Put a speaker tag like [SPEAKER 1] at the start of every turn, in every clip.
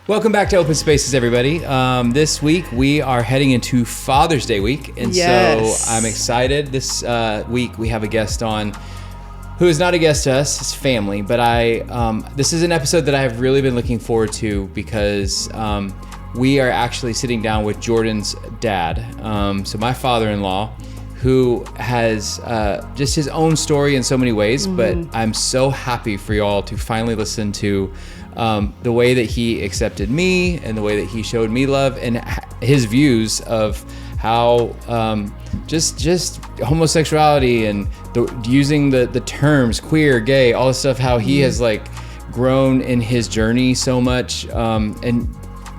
[SPEAKER 1] Welcome back to Open Spaces, everybody. This week we are heading into Father's Day week, and so I'm excited. This week we have a guest on who is not a guest to us, it's family, but this is an episode that I have really been looking forward to because we are actually sitting down with Jourdan's dad. So my father-in-law, who has just his own story in so many ways, but I'm so happy for y'all to finally listen to the way that he accepted me and the way that he showed me love and his views of how just homosexuality and using the terms queer, gay, all this stuff, how he has like grown in his journey so much. And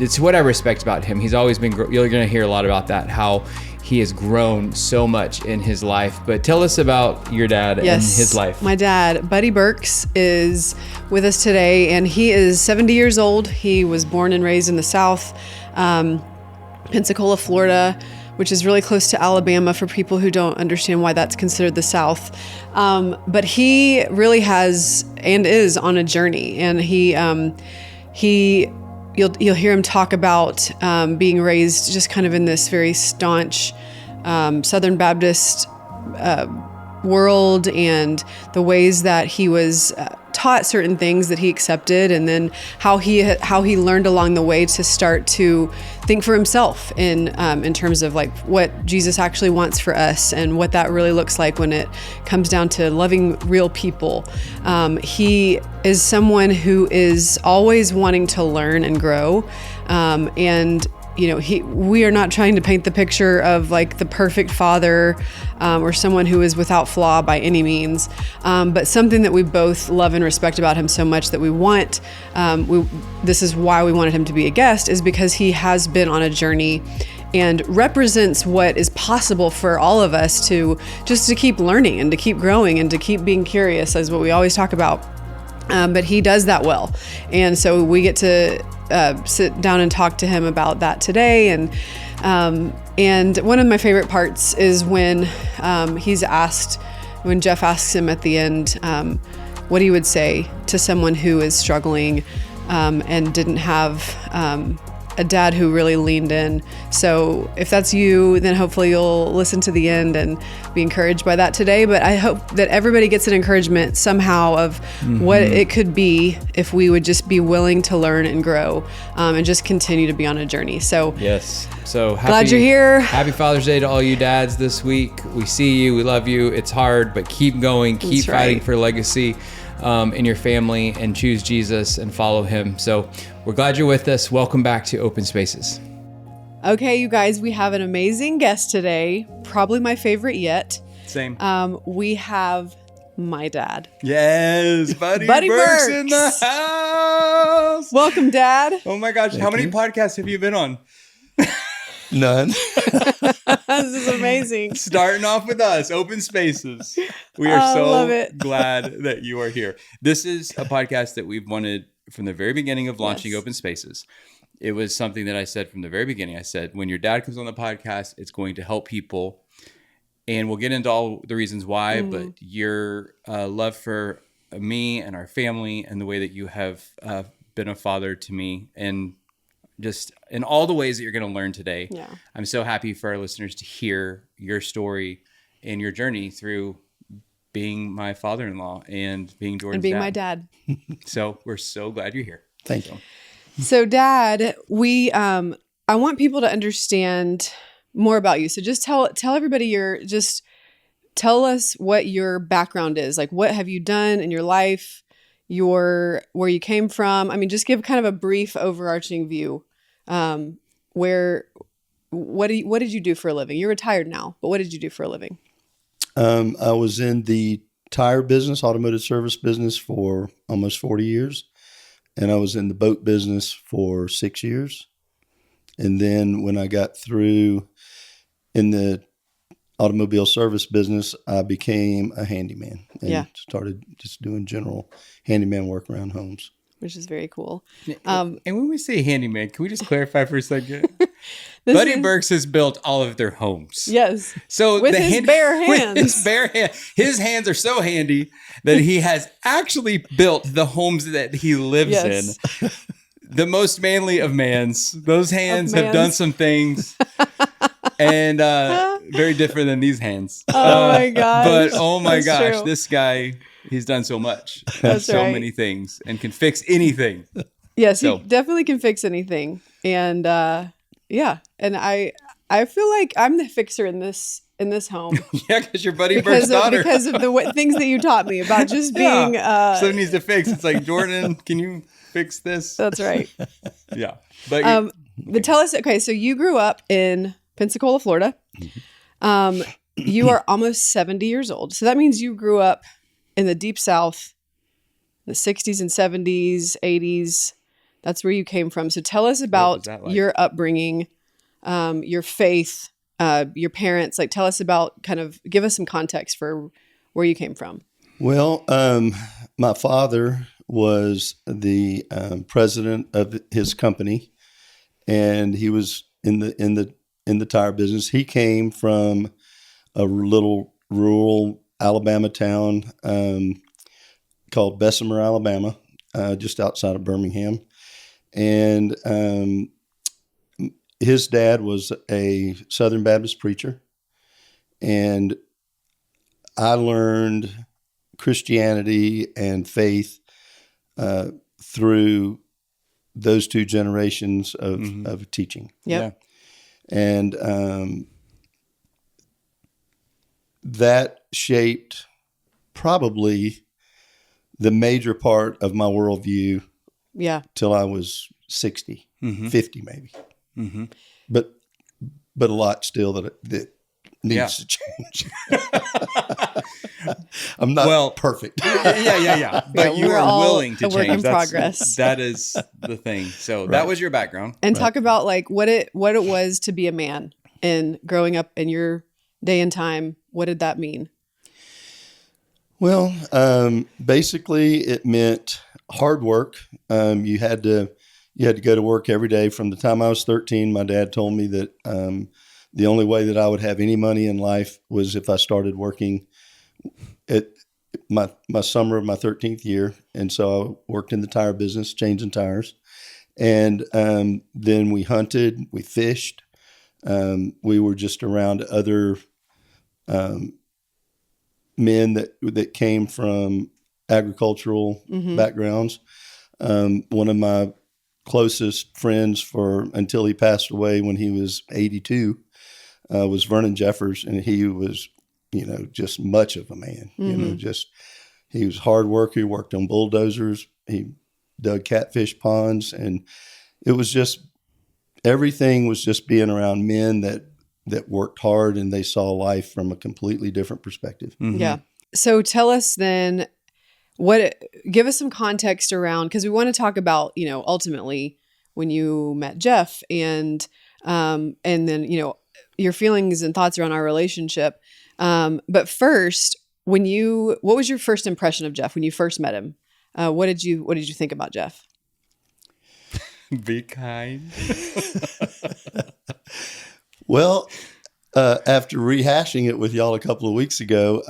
[SPEAKER 1] it's what I respect about him. He's always been, you're going to hear a lot about that, how he has grown so much in his life. But tell us about your dad and his life.
[SPEAKER 2] My dad, Buddy Burks, is with us today, and he is 70 years old. He was born and raised in the South, Pensacola, Florida, which is really close to Alabama for people who don't understand why that's considered the South. But he really has and is on a journey, and you'll hear him talk about being raised just kind of in this very staunch Southern Baptist world, and the ways that he was taught certain things that he accepted, and then how he learned along the way to start to think for himself in terms of like what Jesus actually wants for us and what that really looks like when it comes down to loving real people. He is someone who is always wanting to learn and grow, and we are not trying to paint the picture of like the perfect father or someone who is without flaw by any means, but something that we both love and respect about him so much that we want, this is why we wanted him to be a guest, is because he has been on a journey and represents what is possible for all of us to keep learning and to keep growing and to keep being curious, as what we always talk about. But he does that well. And so we get to sit down and talk to him about that today. And one of my favorite parts is when when Jeff asks him at the end what he would say to someone who is struggling and didn't have a dad who really leaned in. So if that's you, then hopefully you'll listen to the end and be encouraged by that today. But I hope that everybody gets an encouragement somehow of what it could be if we would just be willing to learn and grow and just continue to be on a journey. So
[SPEAKER 1] yes. So
[SPEAKER 2] glad you're here.
[SPEAKER 1] Happy Father's Day to all you dads this week. We see you, we love you. It's hard, but keep going, keep fighting for legacy in your family, and choose Jesus and follow him. So we're glad you're with us. Welcome back to Open Spaces.
[SPEAKER 2] Okay, you guys, we have an amazing guest today. Probably my favorite yet.
[SPEAKER 1] Same.
[SPEAKER 2] We have my dad.
[SPEAKER 1] Yes, Buddy Burks in the house.
[SPEAKER 2] Welcome, Dad.
[SPEAKER 1] Oh my gosh. How many podcasts have you been on?
[SPEAKER 3] None.
[SPEAKER 2] This is amazing.
[SPEAKER 1] Starting off with us, Open Spaces. We are so glad that you are here. This is a podcast that we've wanted from the very beginning of launching Open Spaces. It was something that I said from the very beginning. I said, when your dad comes on the podcast, it's going to help people. And we'll get into all the reasons why, but your love for me and our family and the way that you have been a father to me, and just in all the ways that you're going to learn today. Yeah. I'm so happy for our listeners to hear your story and your journey through being my father-in-law and being Jourdan's
[SPEAKER 2] and being my dad.
[SPEAKER 1] So we're so glad you're here.
[SPEAKER 3] Thank you.
[SPEAKER 2] So Dad, I want people to understand more about you. So just tell everybody tell us what your background is. Like, what have you done in your life? Where you came from? I mean, just give kind of a brief overarching view. What did you do for a living? You're retired now, but what did you do for a living?
[SPEAKER 3] I was in the tire business, automotive service business for almost 40 years. And I was in the boat business for 6 years. And then when I got through in the automobile service business, I became a handyman and started just doing general handyman work around homes.
[SPEAKER 2] Which is very cool.
[SPEAKER 1] And when we say handyman, can we just clarify for a second? Buddy Burks has built all of their homes.
[SPEAKER 2] Yes.
[SPEAKER 1] So
[SPEAKER 2] with his bare hands.
[SPEAKER 1] With his bare hands. His hands are so handy that he has actually built the homes that he lives in. the most manly of mans. Those hands have done some things. And very different than these hands.
[SPEAKER 2] Oh my gosh.
[SPEAKER 1] But oh my
[SPEAKER 2] That's
[SPEAKER 1] gosh,
[SPEAKER 2] true.
[SPEAKER 1] this guy, he's done so much.
[SPEAKER 2] That's
[SPEAKER 1] so
[SPEAKER 2] right.
[SPEAKER 1] many things and can fix anything.
[SPEAKER 2] Yes,
[SPEAKER 1] So-
[SPEAKER 2] he definitely can fix anything. And yeah, and I feel like I'm the fixer in this home
[SPEAKER 1] Yeah, because your buddy Burks' daughter.
[SPEAKER 2] because of the things that you taught me about just being.
[SPEAKER 1] Something needs to fix. It's like, Jourdan, can you fix this?
[SPEAKER 2] That's right.
[SPEAKER 1] Yeah. But
[SPEAKER 2] But tell us, okay, so you grew up in Pensacola, Florida. You are almost 70 years old. So that means you grew up in the deep South, the 60s and 70s, 80s. That's where you came from. So tell us about
[SPEAKER 1] that like?
[SPEAKER 2] your upbringing, your faith, your parents. Like, tell us about give us some context for where you came from.
[SPEAKER 3] Well, my father was the president of his company, and he was in the tire business. He came from a little rural Alabama town called Bessemer, Alabama, just outside of Birmingham. And his dad was a Southern Baptist preacher. And I learned Christianity and faith through those two generations of teaching.
[SPEAKER 2] Yep.
[SPEAKER 1] Yeah.
[SPEAKER 3] And that shaped probably the major part of my worldview
[SPEAKER 2] Yeah.
[SPEAKER 3] till I was 60, 50 maybe.
[SPEAKER 1] Mm-hmm.
[SPEAKER 3] But a lot still that needs to change. I'm not perfect.
[SPEAKER 1] Yeah. But you
[SPEAKER 2] we're
[SPEAKER 1] are
[SPEAKER 2] all
[SPEAKER 1] willing to
[SPEAKER 2] a work
[SPEAKER 1] change.
[SPEAKER 2] in progress.
[SPEAKER 1] That is the thing. So that was your background.
[SPEAKER 2] And talk about like what it was to be a man and growing up in your day and time. What did that mean?
[SPEAKER 3] Well, basically it meant hard work. You had to go to work every day. From the time I was 13, my dad told me that the only way that I would have any money in life was if I started working at my summer of my 13th year. And so I worked in the tire business, changing tires. And then we hunted, we fished. We were just around other men that came from agricultural backgrounds. One of my closest friends until he passed away when he was 82 was Vernon Jeffers, and he was, just much of a man. He was hard worker. He worked on bulldozers. He dug catfish ponds, and it was just everything was just being around men that worked hard and they saw life from a completely different perspective.
[SPEAKER 1] Mm-hmm.
[SPEAKER 2] Yeah. So tell us then give us some context around, because we want to talk about, ultimately when you met Jeff and then, your feelings and thoughts around our relationship. But first, what was your first impression of Jeff when you first met him? What did you think about Jeff?
[SPEAKER 1] Be kind.
[SPEAKER 3] Well, after rehashing it with y'all a couple of weeks ago,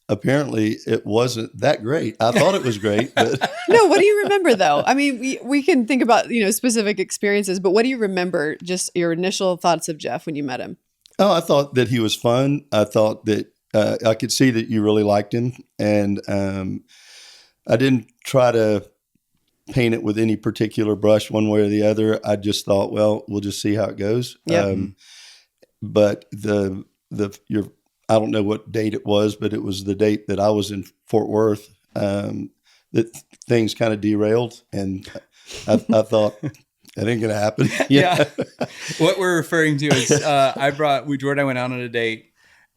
[SPEAKER 3] apparently it wasn't that great. I thought it was great, but
[SPEAKER 2] No, what do you remember though? I mean, we can think about, specific experiences, but what do you remember, just your initial thoughts of Jeff when you met him?
[SPEAKER 3] oh, I thought that he was fun. I thought that I could see that you really liked him, and I didn't try to paint it with any particular brush one way or the other. I just thought, well, we'll just see how it goes.
[SPEAKER 2] Yep.
[SPEAKER 3] But I don't know what date it was, but it was the date that I was in Fort Worth that things kind of derailed, and I thought that ain't gonna happen.
[SPEAKER 1] Yeah. What we're referring to is Jourdan and I went out on a date.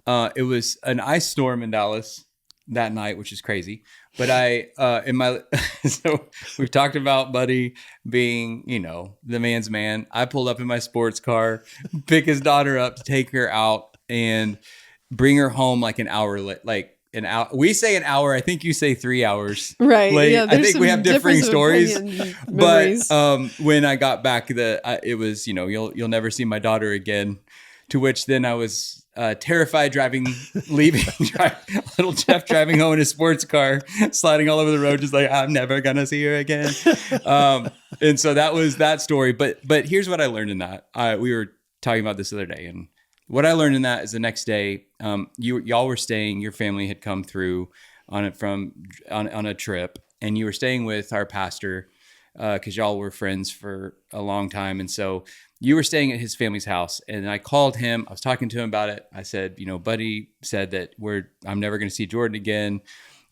[SPEAKER 1] It was an ice storm in Dallas that night, which is crazy. But so we've talked about Buddy being, the man's man. I pulled up in my sports car, pick his daughter up to take her out and bring her home like an hour late, like an hour. We say an hour. I think you say 3 hours.
[SPEAKER 2] Right.
[SPEAKER 1] Late.
[SPEAKER 2] Yeah,
[SPEAKER 1] I think we have differing stories.
[SPEAKER 2] But
[SPEAKER 1] When I got back, it was, you'll never see my daughter again. To which then I was terrified leaving little Jeff driving home in his sports car, sliding all over the road, just like, I'm never going to see her again. And so that was that story. But here's what I learned in that. We were talking about this the other day. And what I learned in that is the next day, y'all were staying, your family had come through on a trip, and you were staying with our pastor because y'all were friends for a long time. And so you were staying at his family's house, and I called him. I was talking to him about it. I said, Buddy said that I'm never going to see Jourdan again.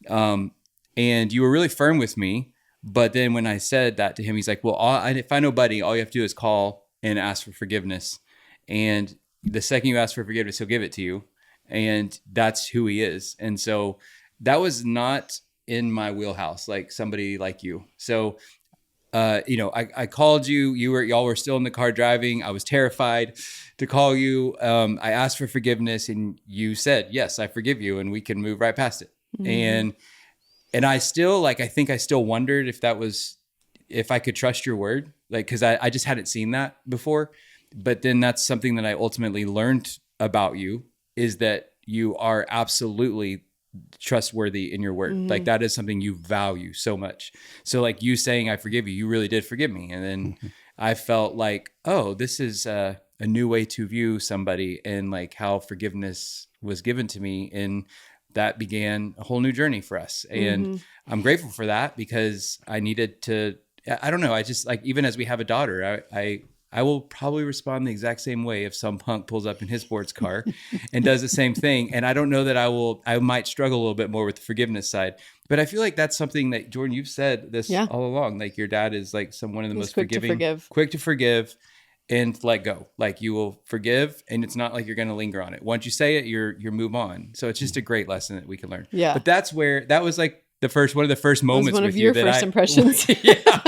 [SPEAKER 1] And you were really firm with me. But then when I said that to him, he's like, well, if I know Buddy, all you have to do is call and ask for forgiveness. And the second you ask for forgiveness, he'll give it to you. And that's who he is. And so that was not in my wheelhouse, like somebody like you. So I called you, y'all were still in the car driving. I was terrified to call you. I asked for forgiveness, and you said, yes, I forgive you, and we can move right past it. Mm-hmm. And I still, I think I still wondered if I could trust your word, cause I just hadn't seen that before. But then that's something that I ultimately learned about you, is that you are absolutely trustworthy in your word. Mm-hmm. That is something you value so much. So you saying, I forgive you really did forgive me. And then I felt like, oh, this is a new way to view somebody, and how forgiveness was given to me. And that began a whole new journey for us. And I'm grateful for that, because I needed to, I don't know. I just even as we have a daughter, I will probably respond the exact same way if some punk pulls up in his sports car and does the same thing. And I don't know that I might struggle a little bit more with the forgiveness side, but I feel like that's something that, Jourdan, you've said this all along. Your dad is one of the most forgiving, quick to forgive and let go. You will forgive, and it's not you're going to linger on it. Once you say it, you're move on. So it's just a great lesson that we can learn. Yeah. But that was one of the first moments
[SPEAKER 2] with you. One of your first impressions.
[SPEAKER 1] Yeah.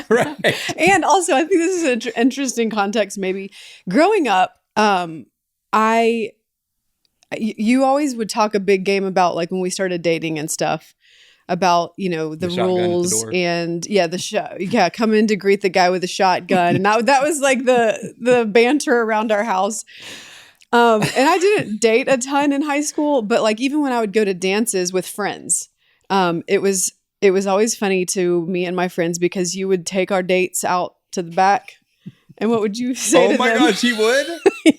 [SPEAKER 1] Right.
[SPEAKER 2] And also, I think this is an interesting context. Maybe growing up, you always would talk a big game about when we started dating and stuff, about the rules and come in to greet the guy with a shotgun, and that was the banter around our house. And I didn't date a ton in high school, but even when I would go to dances with friends, it was always funny to me and my friends, because you would take our dates out to the back. And what would you say to them?
[SPEAKER 1] Oh my gosh, he would?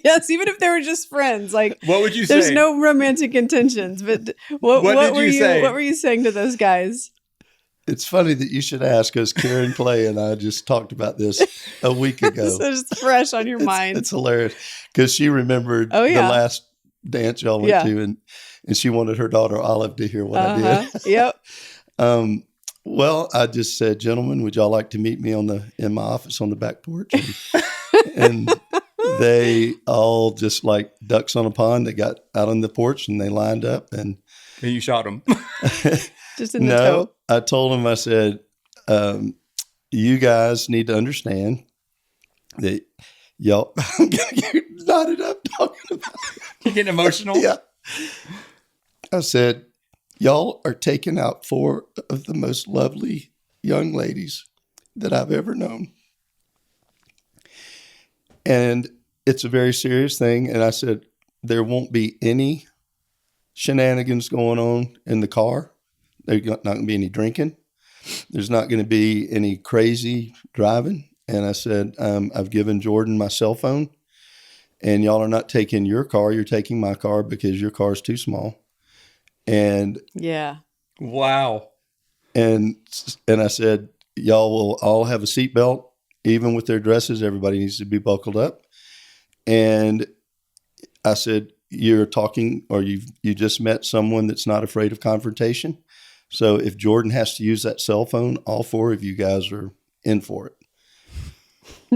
[SPEAKER 2] Yes, even if they were just friends.
[SPEAKER 1] What would you say?
[SPEAKER 2] There's no romantic intentions, but what were you saying to those guys?
[SPEAKER 3] It's funny that you should ask, because Karen Clay and I just talked about this a week ago.
[SPEAKER 2] So it's fresh on your mind.
[SPEAKER 3] It's hilarious, because she remembered the last dance y'all went to, and she wanted her daughter Olive to hear what I did.
[SPEAKER 2] Yep.
[SPEAKER 3] Well, I just said, gentlemen, would y'all like to meet me in my office on the back porch? And they all just like ducks on a pond. They got out on the porch and they lined up, and
[SPEAKER 1] you shot them.
[SPEAKER 2] Just in the toe.
[SPEAKER 3] I told them, I said, you guys need to understand that y'all you're knotted up talking about it.
[SPEAKER 1] You're getting emotional?
[SPEAKER 3] Yeah. I said, y'all are taking out 4 of the most lovely young ladies that I've ever known. And it's a very serious thing. And I said, there won't be any shenanigans going on in the car. There's not going to be any drinking. There's not going to be any crazy driving. And I said, I've given Jourdan my cell phone, and y'all are not taking your car. You're taking my car, because your car is too small. And
[SPEAKER 2] yeah.
[SPEAKER 1] Wow.
[SPEAKER 3] And I said, y'all will all have a seatbelt, even with their dresses. Everybody needs to be buckled up. And I said, you're talking, or you just met someone that's not afraid of confrontation. So if Jourdan has to use that cell phone, all 4 of you guys are in for it.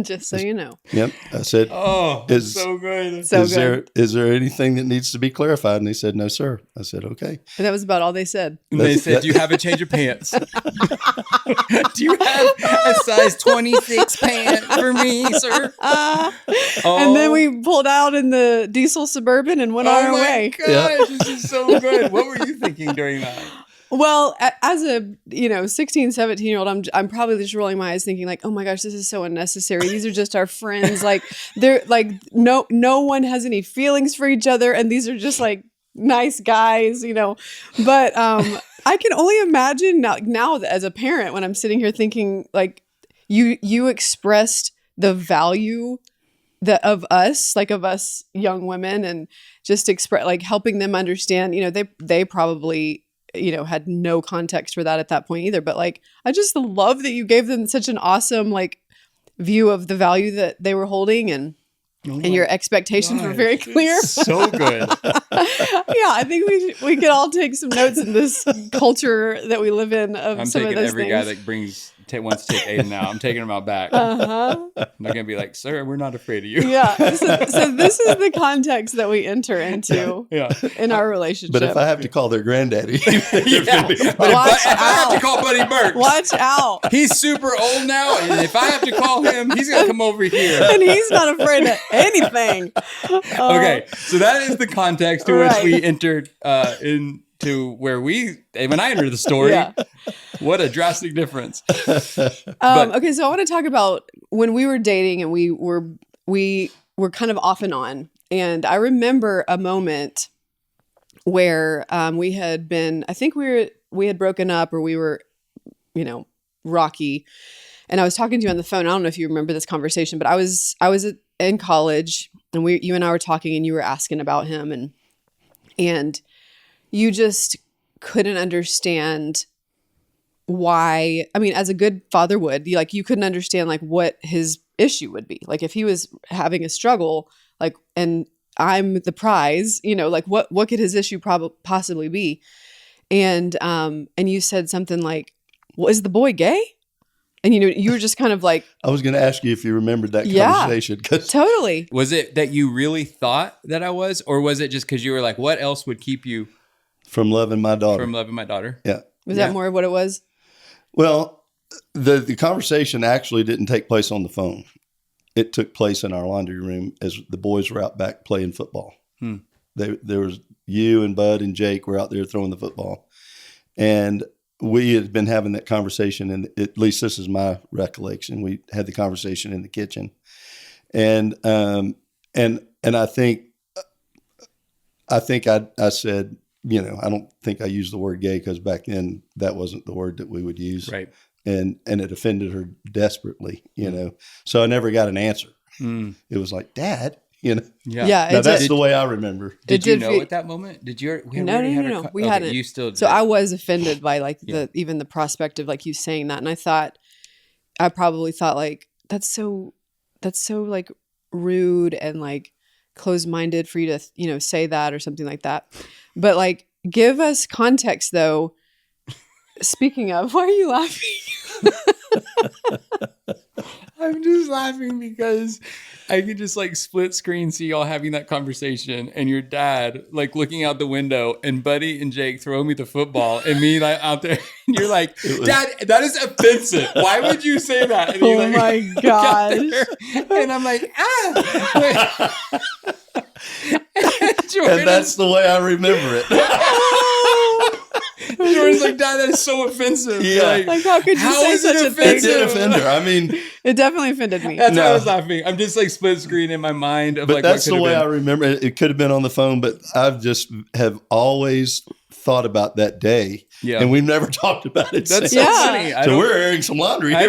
[SPEAKER 2] Just so you know.
[SPEAKER 3] Yep. I said,
[SPEAKER 1] oh, so good.
[SPEAKER 3] Is there anything that needs to be clarified? And they said, no, sir. I said, okay.
[SPEAKER 2] And that was about all they said.
[SPEAKER 1] And they said, do you have a change of pants? Do you have a size 26 pant for me, sir?
[SPEAKER 2] And then we pulled out in the diesel Suburban and went on our way.
[SPEAKER 1] Oh my gosh, this is so good. What were you thinking during that?
[SPEAKER 2] Well, as a 16, 17-year-old, I'm probably just rolling my eyes thinking like, oh my gosh, this is so unnecessary. These are just our friends. Like they're like no one has any feelings for each other, and these are just like nice guys, But I can only imagine now as a parent when I'm sitting here thinking like you expressed the value of us young women, and just express like helping them understand, they probably had no context for that at that point either. But like, I just love that you gave them such an awesome like view of the value that they were holding, and your expectations were very clear.
[SPEAKER 1] So good.
[SPEAKER 2] Yeah, I think we could all take some notes in this culture that we live in of some of those things.
[SPEAKER 1] I'm taking every guy that wants to take Aiden out. I'm taking him out back.
[SPEAKER 2] Uh-huh.
[SPEAKER 1] I'm not going to be like, sir, we're not afraid of you.
[SPEAKER 2] Yeah. So this is the context that we enter into in our relationship.
[SPEAKER 3] But if I have to call their granddaddy,
[SPEAKER 2] Watch
[SPEAKER 1] if I have to call Buddy Burks.
[SPEAKER 2] Watch out.
[SPEAKER 1] He's super old now, and if I have to call him, he's going to come over here.
[SPEAKER 2] And he's not afraid of anything.
[SPEAKER 1] Okay, so that is the context to which we entered into when I entered the story. Yeah. What a drastic difference.
[SPEAKER 2] Okay, so I want to talk about when we were dating and we were kind of off and on. And I remember a moment where we had been, I think we had broken up, or we were, rocky. And I was talking to you on the phone. I don't know if you remember this conversation, but I was in college, and you and I were talking, and you were asking about him, and you just couldn't understand why. I mean, as a good father would, you couldn't understand like what his issue would be. Like if he was having a struggle, like, and I'm the prize, like what could his issue possibly be? And you said something like, "Well, is the boy gay?" And you were just kind of like,
[SPEAKER 3] I was going to ask you if you remembered that conversation.
[SPEAKER 2] Totally.
[SPEAKER 1] Was it that you really thought that I was, or was it just because you were like, what else would keep you
[SPEAKER 3] from loving my daughter?
[SPEAKER 1] Yeah.
[SPEAKER 2] Was that more of what it was?
[SPEAKER 3] Well, the conversation actually didn't take place on the phone. It took place in our laundry room as the boys were out back playing football. There was you and Bud and Jake were out there throwing the football. And we had been having that conversation, and at least this is my recollection. We had the conversation in the kitchen, and I think I said, I don't think I used the word gay because back then that wasn't the word that we would use,
[SPEAKER 1] right?
[SPEAKER 3] And it offended her desperately, So I never got an answer. It was like, Dad.
[SPEAKER 2] Yeah.
[SPEAKER 3] Now that's the way I remember.
[SPEAKER 1] Did you know at that moment? Did you?
[SPEAKER 2] No. We hadn't.
[SPEAKER 1] You still did.
[SPEAKER 2] So I was offended by like even the prospect of like you saying that, and I probably thought like that's so like rude and like closed-minded for you to say that or something like that. But like, give us context though. Speaking of, why are you laughing?
[SPEAKER 1] I'm just laughing because I could just like split screen see y'all having that conversation, and your dad like looking out the window, and Buddy and Jake throwing me the football, and me like out there, and you're like, Dad, that is offensive. Why would you say that? And
[SPEAKER 2] oh my gosh.
[SPEAKER 1] And I'm like,
[SPEAKER 3] And that's the way I remember it.
[SPEAKER 1] Jordan's like, Dad, that is so offensive.
[SPEAKER 3] Yeah.
[SPEAKER 2] Like how could you say such a thing?
[SPEAKER 3] It did offend her. I mean,
[SPEAKER 2] it definitely offended me.
[SPEAKER 1] That's why I was laughing. I'm just like split screen in my mind of
[SPEAKER 3] but that's the way I remember it. It could have been on the phone, but I've just have always thought about that day. Yeah. And we've never talked about it
[SPEAKER 1] That's
[SPEAKER 3] since.
[SPEAKER 1] so funny.
[SPEAKER 3] So we're airing some laundry.
[SPEAKER 1] I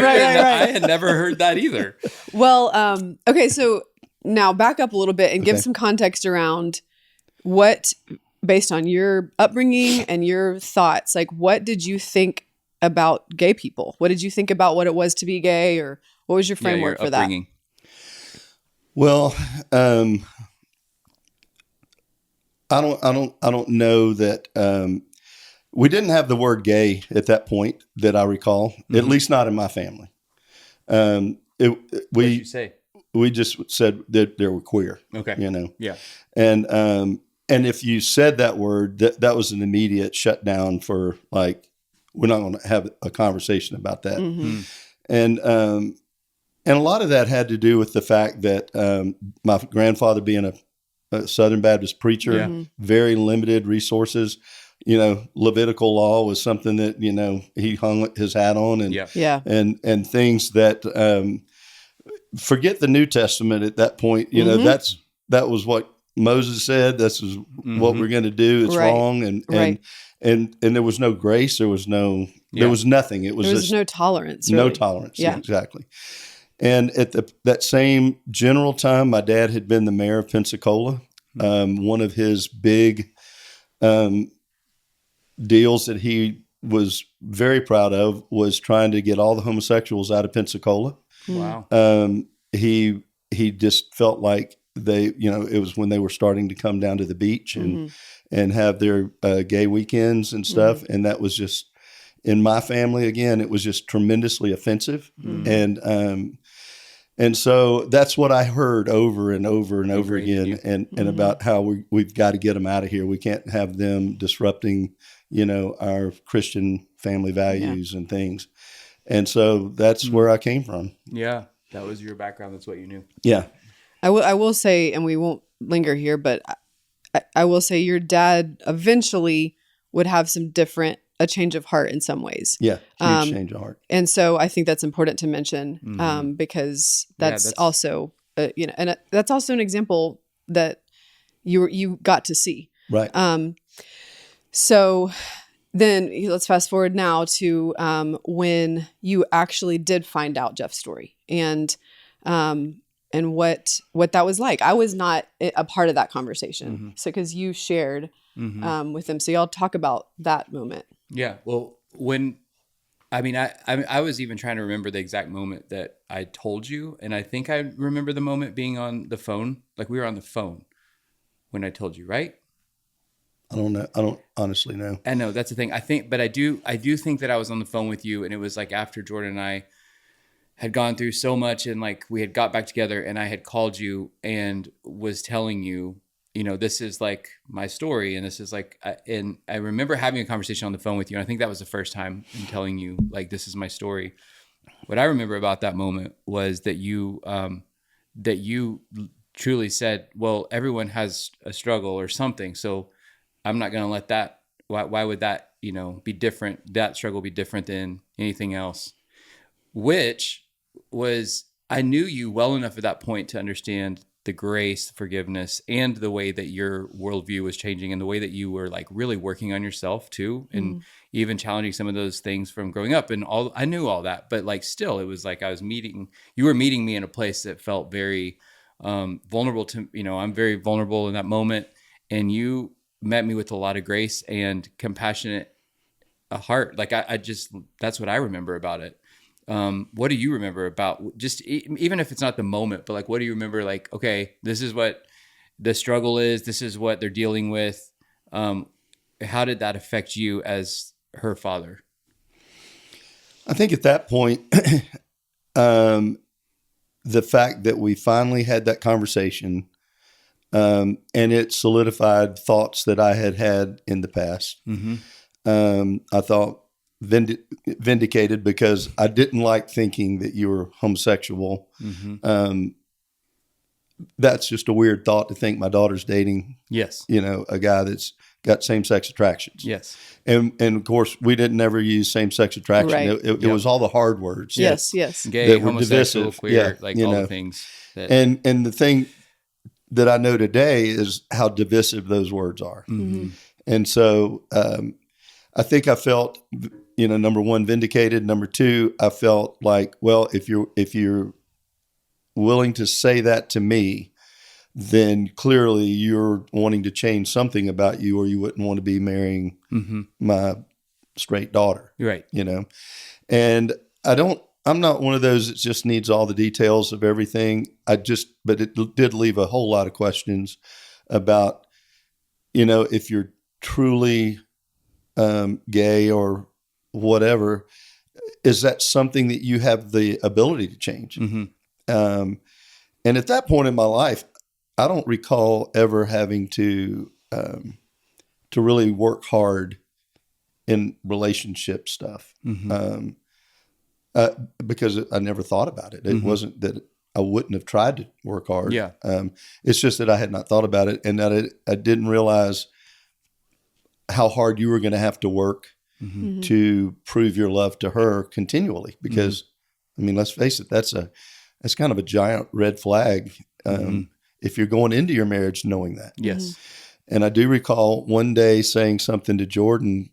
[SPEAKER 1] had never heard that either.
[SPEAKER 2] Well, okay, so now back up a little bit and give some context around what, based on your upbringing and your thoughts, like what did you think about gay people? What did you think about what it was to be gay, or what was your framework for upbringing?
[SPEAKER 3] That? Well, I don't know that we didn't have the word gay at that point that I recall, at least not in my family.
[SPEAKER 1] What did you say?
[SPEAKER 3] We just said that they were queer.
[SPEAKER 1] Okay.
[SPEAKER 3] Yeah. And if you said that word, that was an immediate shutdown for like, we're not going to have a conversation about that. Mm-hmm. And a lot of that had to do with the fact that my grandfather being a Southern Baptist preacher, very limited resources. Levitical law was something that, he hung his hat on, and, and things that, forget the New Testament at that point, that was what Moses said. This is what we're going to do. It's wrong. And there was no grace. There was there was nothing. There was just
[SPEAKER 2] no tolerance. Really.
[SPEAKER 3] No tolerance. Yeah, exactly. And at that same general time, my dad had been the mayor of Pensacola. One of his big deals that he was very proud of was trying to get all the homosexuals out of Pensacola.
[SPEAKER 1] Wow.
[SPEAKER 3] He just felt like it was when they were starting to come down to the beach and have their gay weekends and stuff. And that was just, in my family, again, it was just tremendously offensive. And so that's what I heard over and over and over again, and about how we've got to get them out of here. We can't have them disrupting, our Christian family values and things. And so that's where I came from.
[SPEAKER 1] Yeah, that was your background. That's what you knew.
[SPEAKER 3] Yeah.
[SPEAKER 2] I will say, and we won't linger here, but I will say your dad eventually would have a change of heart in some ways.
[SPEAKER 3] Yeah, huge change of heart.
[SPEAKER 2] And so I think that's important to mention because that's also, and that's also an example that you got to see.
[SPEAKER 3] Right.
[SPEAKER 2] So then let's fast forward now to when you actually did find out Jeff's story and what that was like. I was not a part of that conversation. So because you shared with him. So y'all talk about that moment.
[SPEAKER 1] Yeah. Well, I was even trying to remember the exact moment that I told you. And I think I remember the moment being on the phone. Like we were on the phone when I told you, right?
[SPEAKER 3] I don't know. I don't honestly know.
[SPEAKER 1] I know that's the thing. I do think that I was on the phone with you, and it was like after Jourdan and I had gone through so much, and like we had got back together, and I had called you and was telling you, this is like my story, and this is like, and I remember having a conversation on the phone with you. And I think that was the first time in telling you, like, this is my story. What I remember about that moment was that you truly said, well, everyone has a struggle or something. So I'm not going to let that, why would that, be different? That struggle be different than anything else, which was, I knew you well enough at that point to understand the grace, the forgiveness, and the way that your worldview was changing, and the way that you were like really working on yourself too, and even challenging some of those things from growing up, and all. I knew all that, but like still, it was like you were meeting me in a place that felt very vulnerable to. I'm very vulnerable in that moment, and you met me with a lot of grace and compassionate heart. Like I just, that's what I remember about it. What do you remember about just, even if it's not the moment, but like, what do you remember? Like, okay, this is what the struggle is. This is what they're dealing with. How did that affect you as her father?
[SPEAKER 3] I think at that point, the fact that we finally had that conversation, and it solidified thoughts that I had in the past. I thought vindicated because I didn't like thinking that you were homosexual. That's just a weird thought to think my daughter's dating, a guy that's got same-sex attractions.
[SPEAKER 1] Yes.
[SPEAKER 3] And of course, we didn't ever use same-sex attraction.
[SPEAKER 2] Right.
[SPEAKER 3] It was all the hard words.
[SPEAKER 2] Yes.
[SPEAKER 1] Gay,
[SPEAKER 3] that were
[SPEAKER 1] homosexual,
[SPEAKER 3] divisive.
[SPEAKER 1] queer, all the things.
[SPEAKER 3] And the thing that I know today is how divisive those words are. And so I think I felt, number one, vindicated. Number two, I felt like, well, if you're willing to say that to me, then clearly you're wanting to change something about you, or you wouldn't want to be marrying my straight daughter.
[SPEAKER 1] Right.
[SPEAKER 3] And I'm not one of those that just needs all the details of everything. But it did leave a whole lot of questions about, if you're truly gay or whatever, is that something that you have the ability to change? And at that point in my life, I don't recall ever having to really work hard in relationship stuff. Because I never thought about it. It wasn't that I wouldn't have tried to work hard. It's just that I had not thought about it, and that I didn't realize how hard you were going to have to work to prove your love to her continually. Because, I mean, let's face it, that's kind of a giant red flag if you're going into your marriage knowing that.
[SPEAKER 1] Yes.
[SPEAKER 3] And I do recall one day saying something to Jourdan,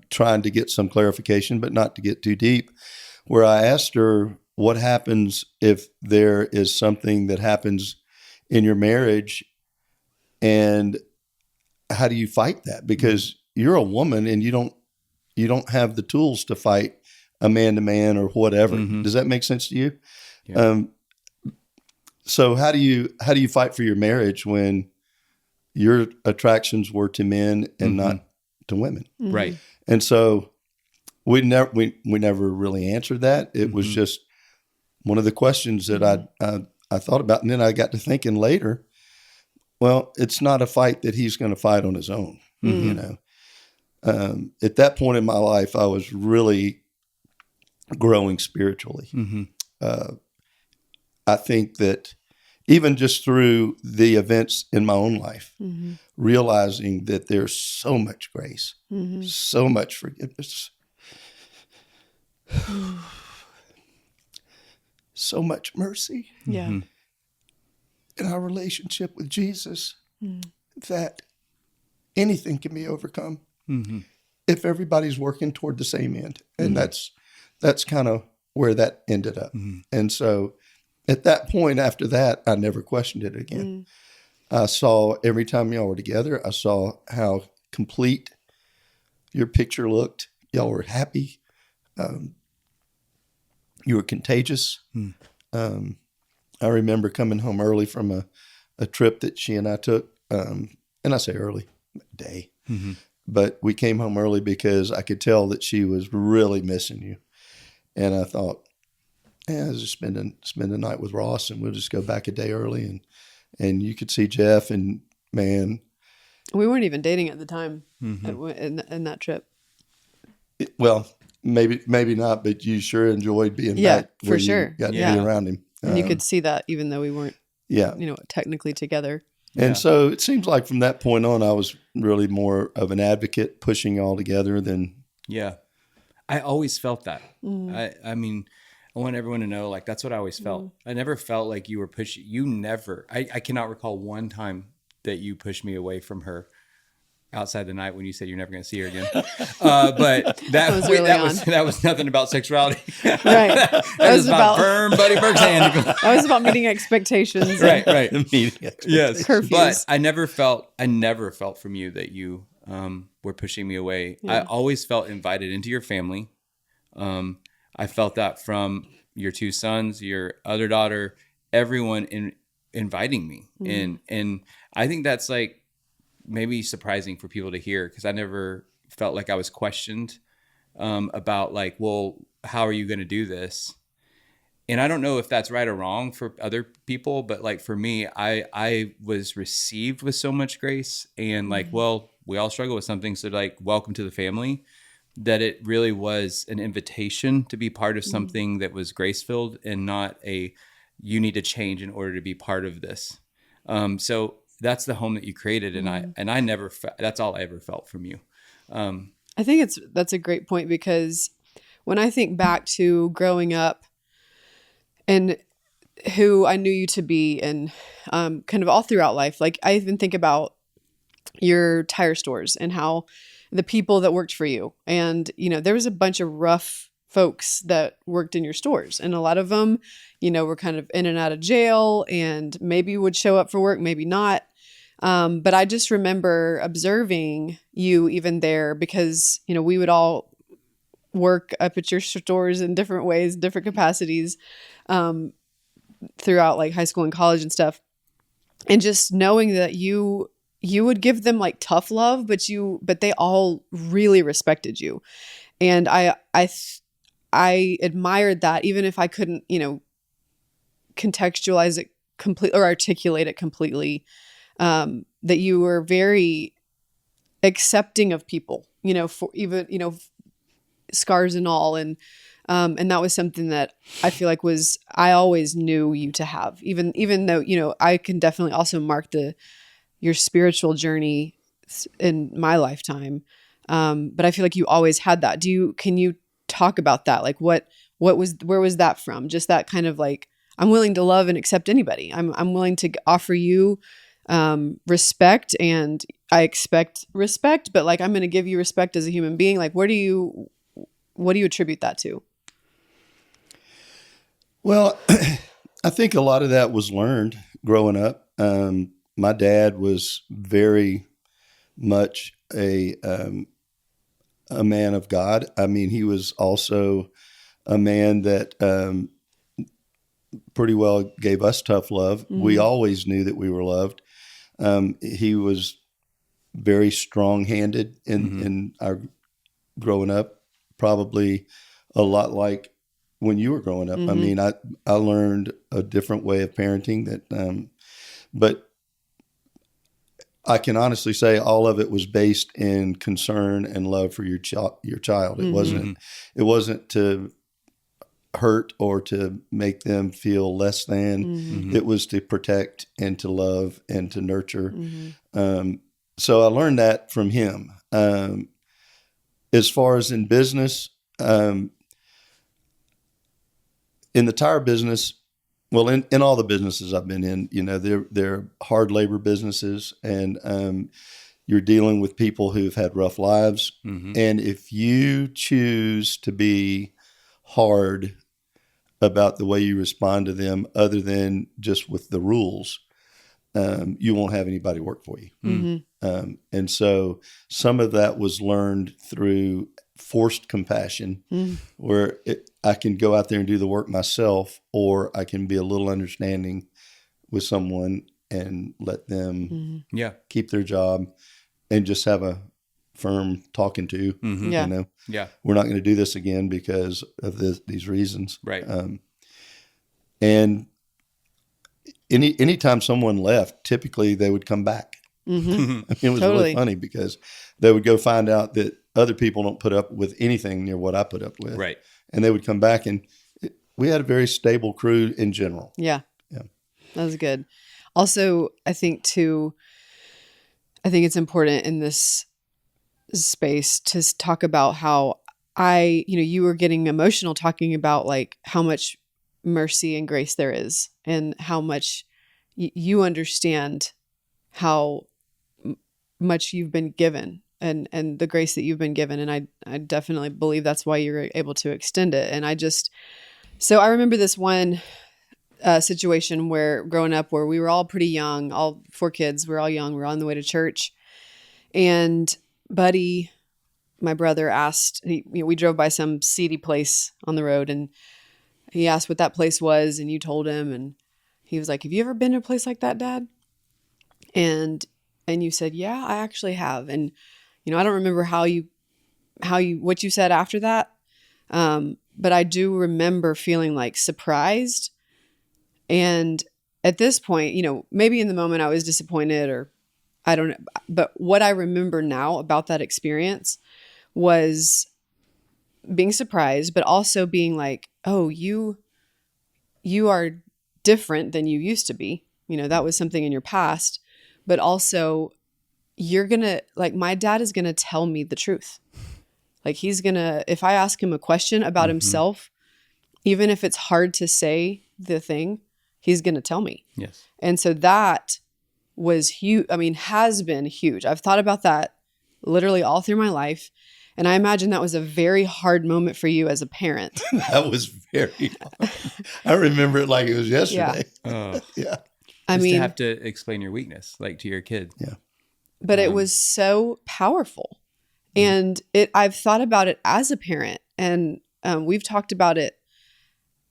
[SPEAKER 3] trying to get some clarification, but not to get too deep, where I asked her, what happens if there is something that happens in your marriage, and how do you fight that? Because you're a woman and you don't have the tools to fight a man to man or whatever. Does that make sense to you?
[SPEAKER 1] Yeah.
[SPEAKER 3] So how do you fight for your marriage when your attractions were to men and not to women?
[SPEAKER 1] Right.
[SPEAKER 3] And so we never really answered that. It was just one of the questions that I thought about. And then I got to thinking later, well, it's not a fight that he's going to fight on his own. You know, at that point in my life, I was really growing spiritually. I think that even just through the events in my own life, realizing that there's so much grace, so much forgiveness, so much mercy in our relationship with Jesus, that anything can be overcome if everybody's working toward the same end. And that's kind of where that ended up. And so at that point, after that, I never questioned it again. I saw every time y'all were together, I saw how complete your picture looked. Y'all were happy. You were contagious. I remember coming home early from a trip that she and I took. And I say early, day. But we came home early because I could tell that she was really missing you. And I thought, I'll just spend the night with Ross, and we'll just go back a day early, and you could see Jeff, and man,
[SPEAKER 2] we weren't even dating at the time in that trip.
[SPEAKER 3] Well, maybe not, but you sure enjoyed being back.
[SPEAKER 2] For sure.
[SPEAKER 3] You got to be around him,
[SPEAKER 2] and you could see that even though we weren't, technically together.
[SPEAKER 3] And so it seems like from that point on, I was really more of an advocate, pushing y'all together than.
[SPEAKER 1] Yeah, I always felt that. I mean, I want everyone to know, like, that's what I always felt. I never felt like you were pushing. You never. I cannot recall one time that you pushed me away from her outside the night when you said you're never going to see her again. But that was nothing about sexuality.
[SPEAKER 2] Right.
[SPEAKER 1] That was about firm Buddy Burks' hand.
[SPEAKER 2] That was about meeting expectations.
[SPEAKER 1] Right.
[SPEAKER 3] Yes.
[SPEAKER 2] Curfews.
[SPEAKER 1] But I never felt from you that you were pushing me away. I always felt invited into your family. I felt that from your two sons, your other daughter, everyone inviting me. And I think that's like maybe surprising for people to hear, because I never felt like I was questioned about like, well, how are you going to do this? And I don't know if that's right or wrong for other people, but like for me, I was received with so much grace, and like, well, we all struggle with something. So like, welcome to the family. That it really was an invitation to be part of something that was grace-filled, and not you need to change in order to be part of this. So that's the home that you created. And I never, that's all I ever felt from you.
[SPEAKER 2] I think that's a great point, because when I think back to growing up and who I knew you to be, and kind of all throughout life, like I even think about your tire stores and how the people that worked for you. And, there was a bunch of rough folks that worked in your stores, and a lot of them, were kind of in and out of jail, and maybe would show up for work, maybe not. But I just remember observing you even there, because, we would all work up at your stores in different ways, different capacities, throughout like high school and college and stuff. And just knowing that you would give them like tough love, but they all really respected you. And I admired that, even if I couldn't, contextualize it completely or articulate it completely, that you were very accepting of people, for even, scars and all. And that was something that I feel like I always knew you to have, even though, I can definitely also mark your spiritual journey in my lifetime. But I feel like you always had that. Can you talk about that? Like where was that from? Just that kind of like, I'm willing to love and accept anybody. I'm willing to offer you respect, and I expect respect, but like I'm going to give you respect as a human being. Like what do you attribute that to?
[SPEAKER 3] Well, I think a lot of that was learned growing up. My dad was very much a man of God. I mean, he was also a man that pretty well gave us tough love. Mm-hmm. We always knew that we were loved. He was very strong-handed in our growing up, probably a lot like when you were growing up. Mm-hmm. I mean, I learned a different way of parenting that, but I can honestly say all of it was based in concern and love for your child. Mm-hmm. It wasn't to hurt or to make them feel less than. Mm-hmm. It was to protect and to love and to nurture. Mm-hmm. So I learned that from him. As far as in business, in the tire business, well, in all the businesses I've been in, you know, they're hard labor businesses, and you're dealing with people who've had rough lives. Mm-hmm. And if you choose to be hard about the way you respond to them, other than just with the rules, you won't have anybody work for you. Mm-hmm. And so some of that was learned through forced compassion, where I can go out there and do the work myself, or I can be a little understanding with someone and let them keep their job and just have a firm talking to. Mm-hmm. You know, we're not going to do this again because of these reasons.
[SPEAKER 1] Right.
[SPEAKER 3] And anytime someone left, typically they would come back. Mm-hmm. It was really funny because they would go find out that other people don't put up with anything near what I put up with.
[SPEAKER 1] Right.
[SPEAKER 3] And they would come back, and we had a very stable crew in general.
[SPEAKER 2] Yeah. Yeah. That was good. Also, I think it's important in this space to talk about how you were getting emotional talking about like how much mercy and grace there is, and how much you understand how much you've been given and the grace that you've been given. And I definitely believe that's why you're able to extend it. And so I remember this one situation where growing up, where we were all pretty young, all 4 kids, we're all young, we're on the way to church. And Buddy, my brother, asked, we drove by some seedy place on the road, and he asked what that place was, and you told him, and he was like, "Have you ever been to a place like that, Dad?" And you said, "Yeah, I actually have." And, I don't remember what you said after that. But I do remember feeling like surprised. And at this point, maybe in the moment I was disappointed, or I don't know. But what I remember now about that experience was being surprised, but also being like, oh, you are different than you used to be. That was something in your past, but also my dad is going to tell me the truth. Like if I ask him a question about himself, even if it's hard to say the thing, he's going to tell me.
[SPEAKER 1] Yes.
[SPEAKER 2] And so that was huge. I mean, has been huge. I've thought about that literally all through my life. And I imagine that was a very hard moment for you as a parent.
[SPEAKER 3] That was very hard. I remember it like it was yesterday.
[SPEAKER 1] Yeah.
[SPEAKER 3] Yeah.
[SPEAKER 1] I mean, to have to explain your weakness, like to your kid.
[SPEAKER 3] Yeah.
[SPEAKER 2] But it was so powerful. And I've thought about it as a parent, and we've talked about it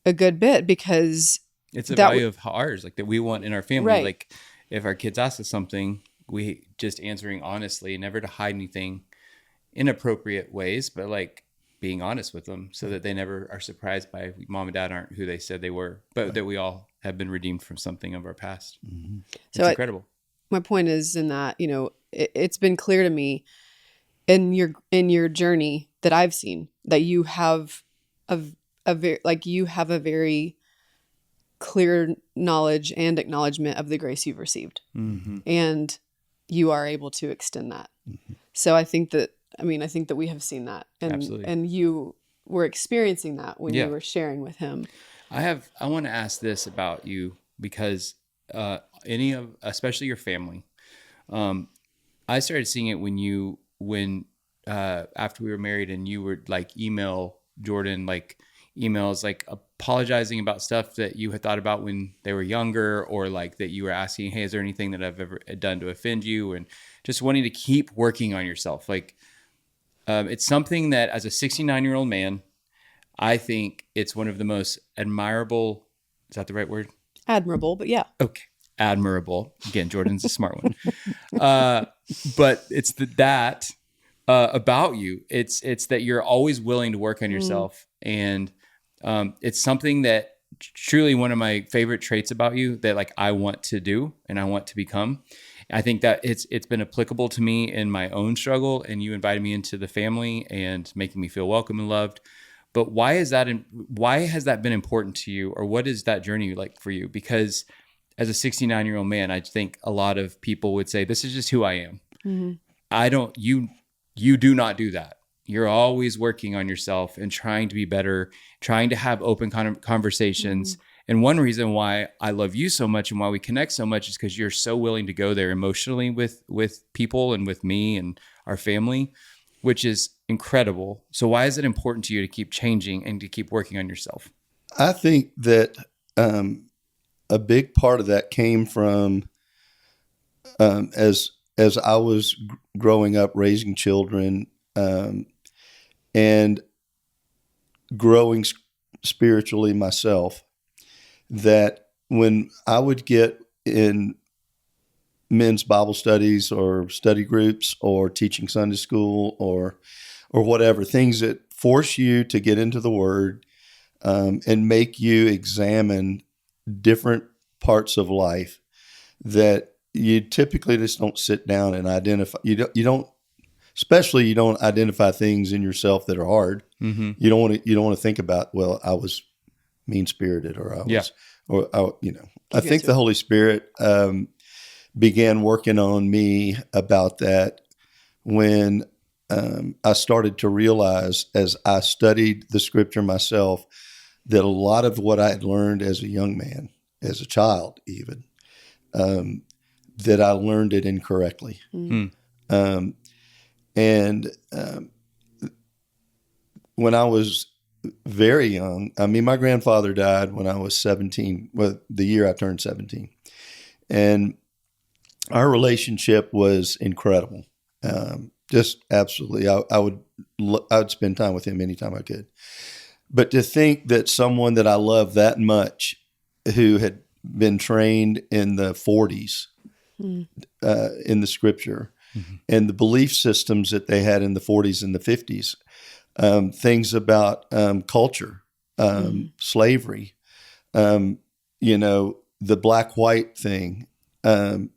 [SPEAKER 2] a good bit, because
[SPEAKER 1] it's a value of ours, like that we want in our family.
[SPEAKER 2] Right.
[SPEAKER 1] Like if our kids ask us something, we just answering honestly, never to hide anything inappropriate ways, but like being honest with them so that they never are surprised by mom and dad aren't who they said they were, but that we all have been redeemed from something of our past. Mm-hmm. It's incredible.
[SPEAKER 2] My point is in that, it's been clear to me in your journey that I've seen that you have a very clear knowledge and acknowledgement of the grace you've received. Mm-hmm. And you are able to extend that. So I think that we have seen that,
[SPEAKER 1] Absolutely.
[SPEAKER 2] and you were experiencing that when you were sharing with him.
[SPEAKER 1] I want to ask this about you because especially your family, I started seeing it when after we were married and you would like email Jourdan like emails like apologizing about stuff that you had thought about when they were younger, or like that you were asking, hey, is there anything that I've ever done to offend you? And just wanting to keep working on yourself. Like, it's something that as a 69-year-old man, I think it's one of the most admirable, is that the right word?
[SPEAKER 2] Admirable, but yeah.
[SPEAKER 1] Okay. Admirable. Again, Jourdan's a smart one. But it's that about you. It's that you're always willing to work on yourself. And it's something that truly one of my favorite traits about you that like I want to do and I want to become. I think that it's been applicable to me in my own struggle, and you invited me into the family and making me feel welcome and loved. But why has that been important to you, or what is that journey like for you? Because as a 69-year-old man, I think a lot of people would say, this is just who I am. Mm-hmm. You do not do that. You're always working on yourself and trying to be better, trying to have open conversations. Mm-hmm. And one reason why I love you so much and why we connect so much is because you're so willing to go there emotionally with people and with me and our family, which is incredible. So why is it important to you to keep changing and to keep working on yourself?
[SPEAKER 3] I think that a big part of that came from as I was growing up, raising children, and growing spiritually myself, that when I would get in men's Bible studies or study groups or teaching Sunday school or whatever, things that force you to get into the Word and make you examine different parts of life that you typically just don't sit down and identify. You don't identify things in yourself that are hard. Mm-hmm. You don't want to think about, well, I was mean-spirited, or I was, I think the Holy Spirit began working on me about that when I started to realize, as I studied the Scripture myself, that a lot of what I had learned as a young man, as a child even, that I learned it incorrectly. Mm-hmm. When I was very young, I mean, my grandfather died when I was 17, well, the year I turned 17. And our relationship was incredible. Just absolutely. I would spend time with him anytime I could. But to think that someone that I love that much, who had been trained in the 40s in the Scripture, mm-hmm. and the belief systems that they had in the 40s and the 50s, things about culture, slavery, the black-white thing. I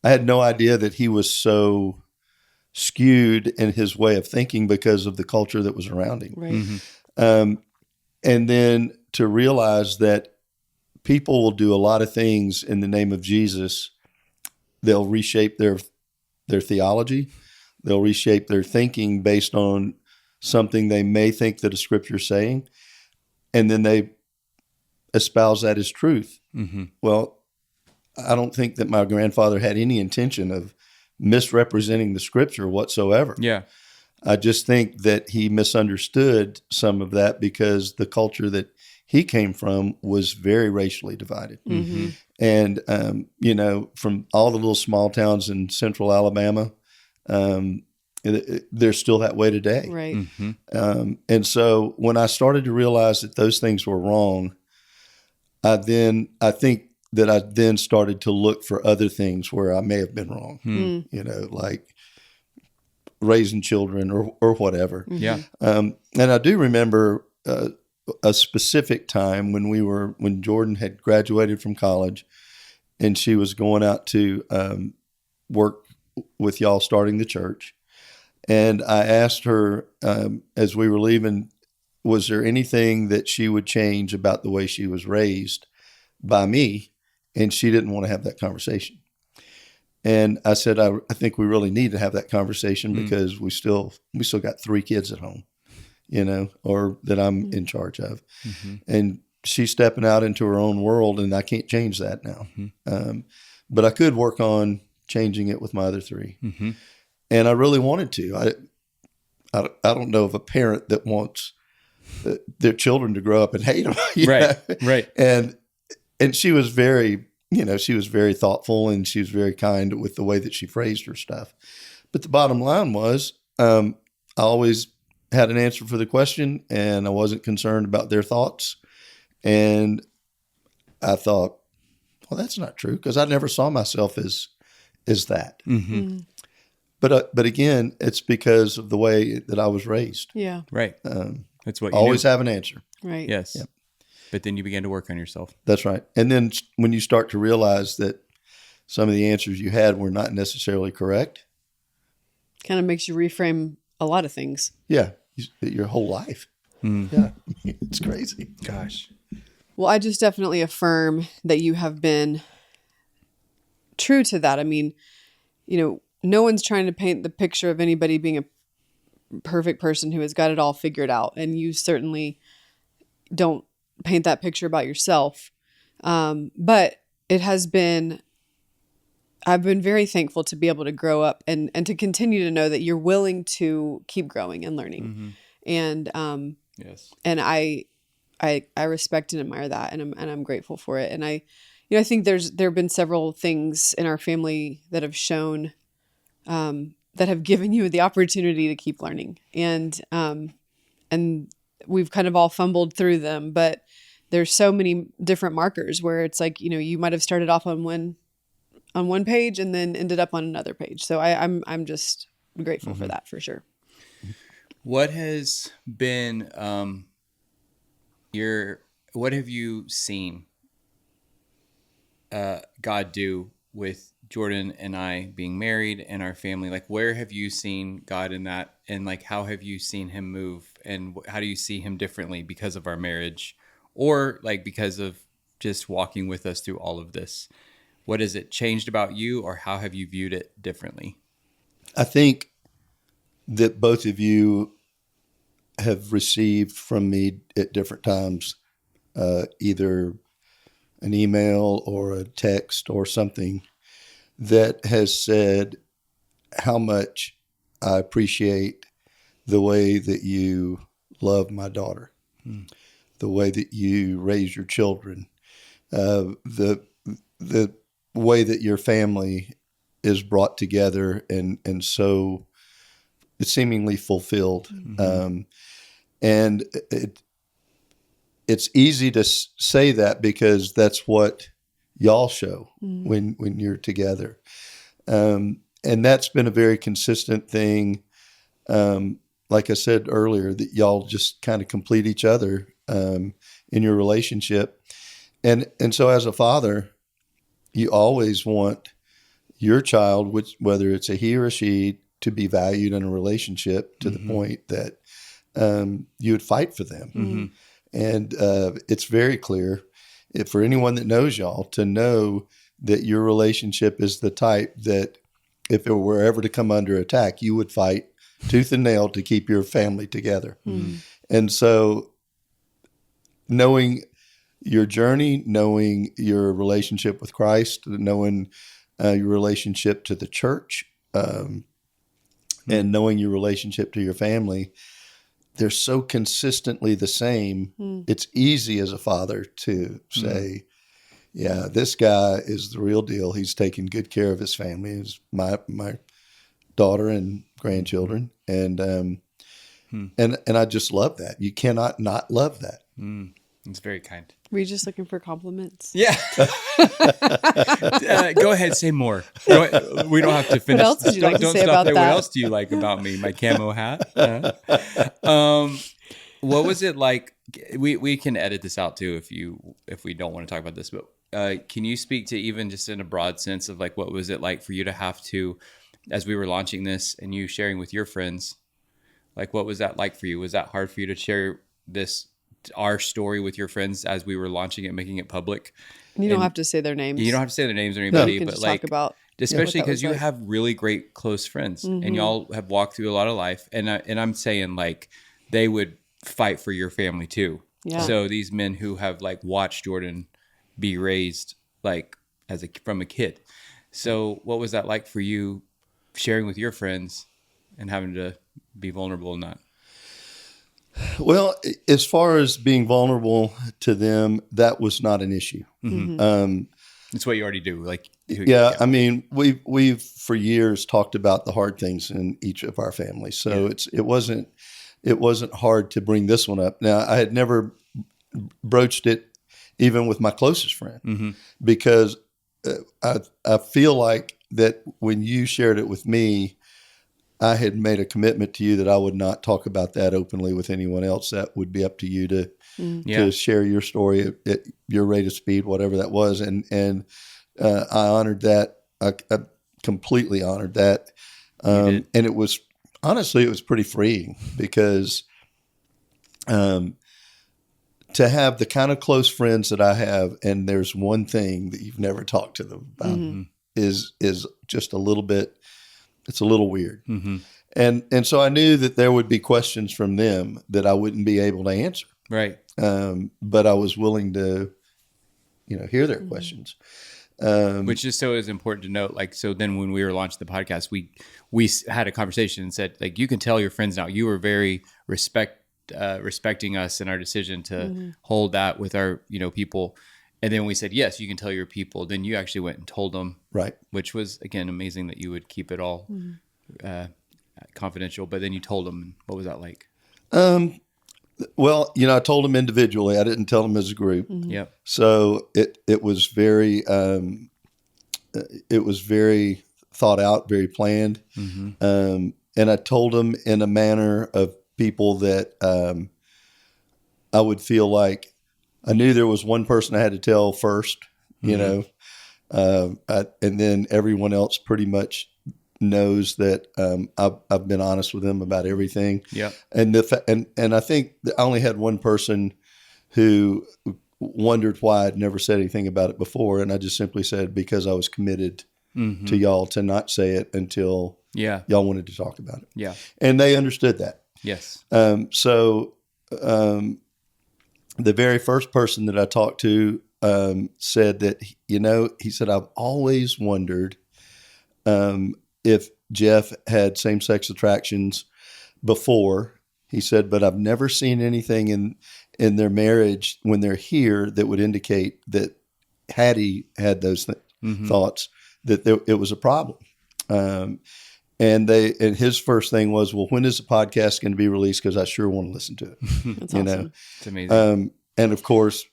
[SPEAKER 3] had no idea that he was so skewed in his way of thinking because of the culture that was around him. Right. Mm-hmm. And then to realize that people will do a lot of things in the name of Jesus. They'll reshape their theology. They'll reshape their thinking based on something they may think that a Scripture is saying, and then they espouse that as truth. Mm-hmm. Well, I don't think that my grandfather had any intention of misrepresenting the Scripture whatsoever. Yeah. I just think that he misunderstood some of that because the culture that he came from was very racially divided. Mm-hmm. And, from all the little small towns in central Alabama, they're still that way today. Right. Mm-hmm. And so when I started to realize that those things were wrong, I think that I then started to look for other things where I may have been wrong, like raising children or whatever. Mm-hmm. Yeah. And I do remember a specific time when Jourdan had graduated from college and she was going out to work with y'all starting the church. And I asked her as we were leaving, was there anything that she would change about the way she was raised by me? And she didn't want to have that conversation. And I said, I think we really need to have that conversation because we still got 3 kids at home, or that I'm in charge of. And she's stepping out into her own world, and I can't change that now. But I could work on changing it with my other 3. And I really wanted to. I don't know of a parent that wants their children to grow up and hate them.
[SPEAKER 1] Right.
[SPEAKER 3] And she was very, she was very thoughtful, and she was very kind with the way that she phrased her stuff. But the bottom line was, I always had an answer for the question, and I wasn't concerned about their thoughts. And I thought, well, that's not true, because I never saw myself as that. But again, it's because of the way that I was raised.
[SPEAKER 2] Yeah.
[SPEAKER 1] Right. That's what you
[SPEAKER 3] always
[SPEAKER 1] knew.
[SPEAKER 3] have an answer.
[SPEAKER 2] Right.
[SPEAKER 1] Yes.
[SPEAKER 3] Yep.
[SPEAKER 1] But then you began to work on yourself.
[SPEAKER 3] That's right. And then when you start to realize that some of the answers you had were not necessarily correct.
[SPEAKER 2] Kind of makes you reframe a lot of things.
[SPEAKER 3] Yeah. Your whole life. Yeah. It's crazy.
[SPEAKER 1] Gosh.
[SPEAKER 2] Well, I just definitely affirm that you have been true to that. I mean, no one's trying to paint the picture of anybody being a perfect person who has got it all figured out. And you certainly don't paint that picture about yourself. But it has been, I've been very thankful to be able to grow up and to continue to know that you're willing to keep growing and learning. And,
[SPEAKER 1] yes.
[SPEAKER 2] And I respect and admire that. And I'm grateful for it. And I think there have been several things in our family that have shown, that have given you the opportunity to keep learning. And we've kind of all fumbled through them, but there's so many different markers where it's like, you might have started off on one page and then ended up on another page. So I'm just grateful for that, for sure.
[SPEAKER 1] What has been, what have you seen, God do with Jourdan and I being married and our family? Like, where have you seen God in that? And like, how have you seen him move? And how do you see him differently because of our marriage, or like because of just walking with us through all of this? What has it changed about you, or how have you viewed it differently?
[SPEAKER 3] I think that both of you have received from me at different times, either an email or a text or something that has said how much I appreciate the way that you love my daughter, the way that you raise your children, the way that your family is brought together and so seemingly fulfilled. And it's easy to say that because that's what y'all show when you're together. And that's been a very consistent thing. Like I said earlier, that y'all just kind of complete each other in your relationship. And so as a father, you always want your child, whether it's a he or a she, to be valued in a relationship to the point that you would fight for them. And it's very clear for anyone that knows y'all to know that your relationship is the type that if it were ever to come under attack, you would fight tooth and nail to keep your family together. And so knowing your journey, knowing your relationship with Christ, knowing your relationship to the church, and knowing your relationship to your family, they're so consistently the same. It's easy as a father to say, yeah, this guy is the real deal. He's taking good care of his family. He's my daughter and grandchildren. And I just love that. You cannot not love that.
[SPEAKER 1] It's very kind.
[SPEAKER 2] Were you just looking for compliments?
[SPEAKER 1] Yeah. Go ahead, say more. We don't have to finish.
[SPEAKER 2] What else did you like to say about that?
[SPEAKER 1] What else do you like about me? My camo hat? What was it like? We can edit this out too if we don't want to talk about this, but can you speak to even just in a broad sense of like, what was it like for you to have to, as we were launching this and you sharing with your friends, like what was that like for you? Was that hard for you to share our story with your friends as we were launching it, making it public?
[SPEAKER 2] You don't have to say their names.
[SPEAKER 1] You don't have to say their names or anybody,
[SPEAKER 2] You can
[SPEAKER 1] but
[SPEAKER 2] just
[SPEAKER 1] like,
[SPEAKER 2] talk about
[SPEAKER 1] especially because you
[SPEAKER 2] like.
[SPEAKER 1] have really great close friends
[SPEAKER 2] Mm-hmm.
[SPEAKER 1] and y'all have walked through a lot of life. And I'm saying like they would fight for your family too.
[SPEAKER 2] Yeah.
[SPEAKER 1] So these men who have like watched Jourdan be raised like from a kid. So what was that like for you sharing with your friends and having to be vulnerable in that?
[SPEAKER 3] Well, as far as being vulnerable to them, that was not an issue.
[SPEAKER 2] Mm-hmm.
[SPEAKER 1] It's what you already do. Like,
[SPEAKER 3] Yeah, I mean, we've for years talked about the hard things in each of our families, so it wasn't hard to bring this one up. Now, I had never broached it even with my closest friend because I feel like that when you shared it with me, I had made a commitment to you that I would not talk about that openly with anyone else. That would be up to you to share your story at your rate of speed, whatever that was. And I honored that. I completely honored that. And it was, honestly, it was pretty freeing because to have the kind of close friends that I have, and there's one thing that you've never talked to them about is just a little bit, it's a little weird. And so I knew that there would be questions from them that I wouldn't be able to answer.
[SPEAKER 1] Right.
[SPEAKER 3] But I was willing to, hear their questions.
[SPEAKER 1] Which is so is important to note. Like, so then when we were launching the podcast, we had a conversation and said, like, you can tell your friends now. You were very respecting us and our decision to hold that with our, people. And then we said, yes, you can tell your people. Then you actually went and told them. Right. Which was, again, amazing that you would keep it all confidential. But then you told them. What was that like?
[SPEAKER 3] Well, I told them individually. I didn't tell them as a group.
[SPEAKER 1] Yep.
[SPEAKER 3] So it was very thought out, very planned. And I told them in a manner of people that I would feel like I knew there was one person I had to tell first, and then everyone else pretty much knows that I've been honest with them about everything.
[SPEAKER 1] Yeah.
[SPEAKER 3] And and I think that I only had one person who wondered why I'd never said anything about it before, and I just simply said because I was committed to y'all to not say it until y'all wanted to talk about it.
[SPEAKER 1] Yeah.
[SPEAKER 3] And they understood that.
[SPEAKER 1] Yes.
[SPEAKER 3] So the very first person that I talked to said that, he said, I've always wondered if Jeff had same-sex attractions before. He said, but I've never seen anything in their marriage when they're here that would indicate that had he had those thoughts, that it was a problem. And his first thing was, well, when is the podcast going to be released? Because I sure want to listen to it.
[SPEAKER 2] That's awesome.
[SPEAKER 1] It's amazing.
[SPEAKER 3] And of course,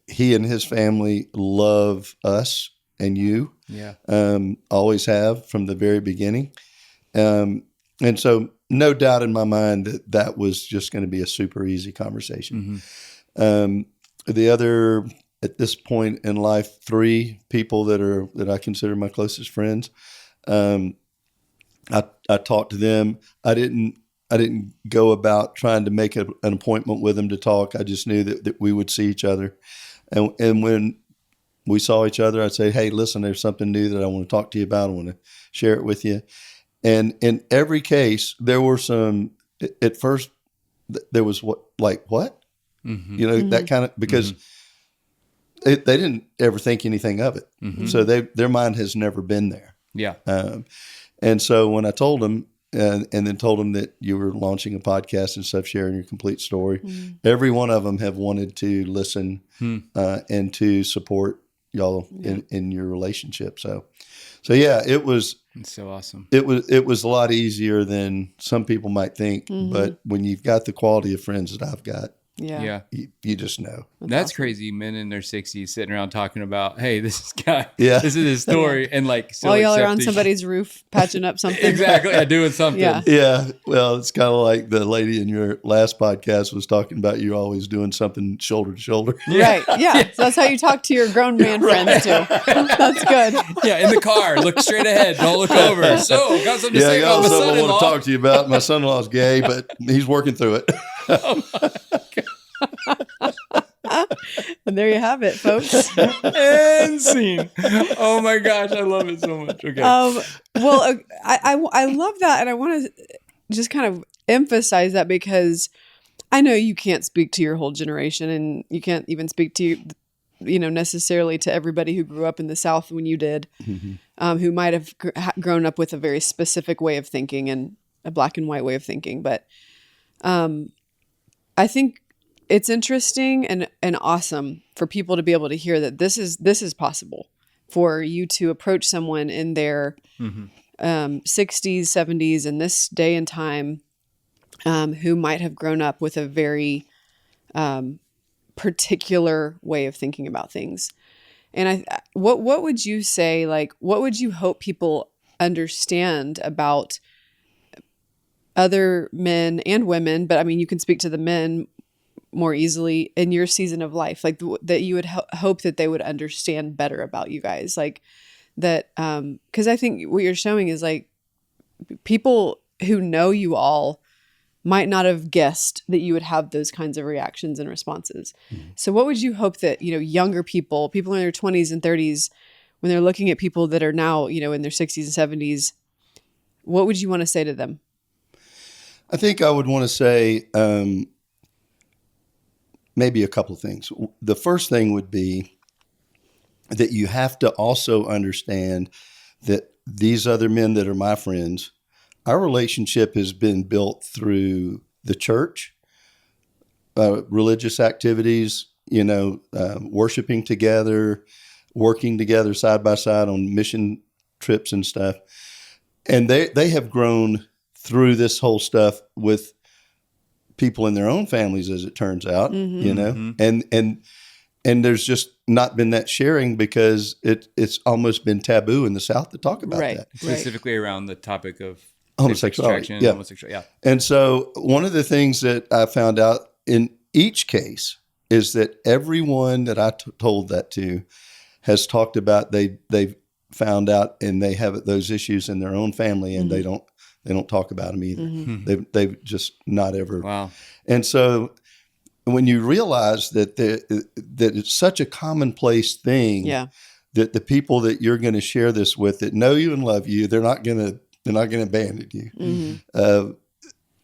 [SPEAKER 3] he and his family love us and you.
[SPEAKER 1] Yeah.
[SPEAKER 3] Always have from the very beginning. And so no doubt in my mind that was just going to be a super easy conversation. The other, at this point in life, 3 people that I consider my closest friends, I talked to them. I didn't go about trying to make an appointment with them to talk. I just knew that we would see each other. And when we saw each other, I'd say, hey, listen, there's something new that I want to talk to you about. I want to share it with you. And in every case, there were some, at first, there was what? That kind of, because they didn't ever think anything of it. So their mind has never been there.
[SPEAKER 1] Yeah.
[SPEAKER 3] And so when I told them, and then told them that you were launching a podcast and stuff, sharing your complete story, every one of them have wanted to listen and to support y'all in your relationship. So yeah, it's
[SPEAKER 1] so awesome.
[SPEAKER 3] It was a lot easier than some people might think, but when you've got the quality of friends that I've got, you just know.
[SPEAKER 1] That's awesome. Crazy. Men in their 60s sitting around talking about, hey, this is his story. And like, so
[SPEAKER 2] while y'all are on somebody's roof patching up something.
[SPEAKER 1] Exactly. Doing something.
[SPEAKER 3] Yeah. Well, it's kind of like the lady in your last podcast was talking about you always doing something shoulder to shoulder.
[SPEAKER 2] Right. Yeah. So that's how you talk to your grown man friends too. That's good.
[SPEAKER 1] Yeah. In the car, look straight ahead. Don't look over. So got something to say about my son-in-law.
[SPEAKER 3] I want to talk to you about. My son-in-law's gay, but he's working through it.
[SPEAKER 1] Oh my God.
[SPEAKER 2] And there you have it, folks.
[SPEAKER 1] And scene. Oh my gosh, I love it so much. Okay.
[SPEAKER 2] Well, I love that, and I want to just kind of emphasize that because I know you can't speak to your whole generation, and you can't even speak to necessarily to everybody who grew up in the South when you did, who might have grown up with a very specific way of thinking and a black and white way of thinking. But I think it's interesting and awesome for people to be able to hear that this is possible for you to approach someone in their 60s, 70s, in this day and time, who might have grown up with a very particular way of thinking about things. And what would you say, like, what would you hope people understand about other men and women, but I mean, you can speak to the men more easily in your season of life, like that you would hope that they would understand better about you guys, like that, because I think what you're showing is like people who know you all might not have guessed that you would have those kinds of reactions and responses. So what would you hope that, younger people in their 20s and 30s, when they're looking at people that are now, in their 60s and 70s, what would you want to say to them?
[SPEAKER 3] I think I would want to say maybe a couple of things. The first thing would be that you have to also understand that these other men that are my friends, our relationship has been built through the church, religious activities, worshiping together, working together side by side on mission trips and stuff. And they have grown through this whole stuff with people in their own families, as it turns out, and there's just not been that sharing because it's almost been taboo in the South to talk about that.
[SPEAKER 1] Specifically around the topic of
[SPEAKER 3] homosexuality.
[SPEAKER 1] Yeah.
[SPEAKER 3] And so one of the things that I found out in each case is that everyone that I told that to has talked about they've found out and they have those issues in their own family and they don't talk about them either. They've just not ever.
[SPEAKER 1] Wow.
[SPEAKER 3] And so when you realize that it's such a commonplace thing, that the people that you're going to share this with that know you and love you, they're not going to abandon you.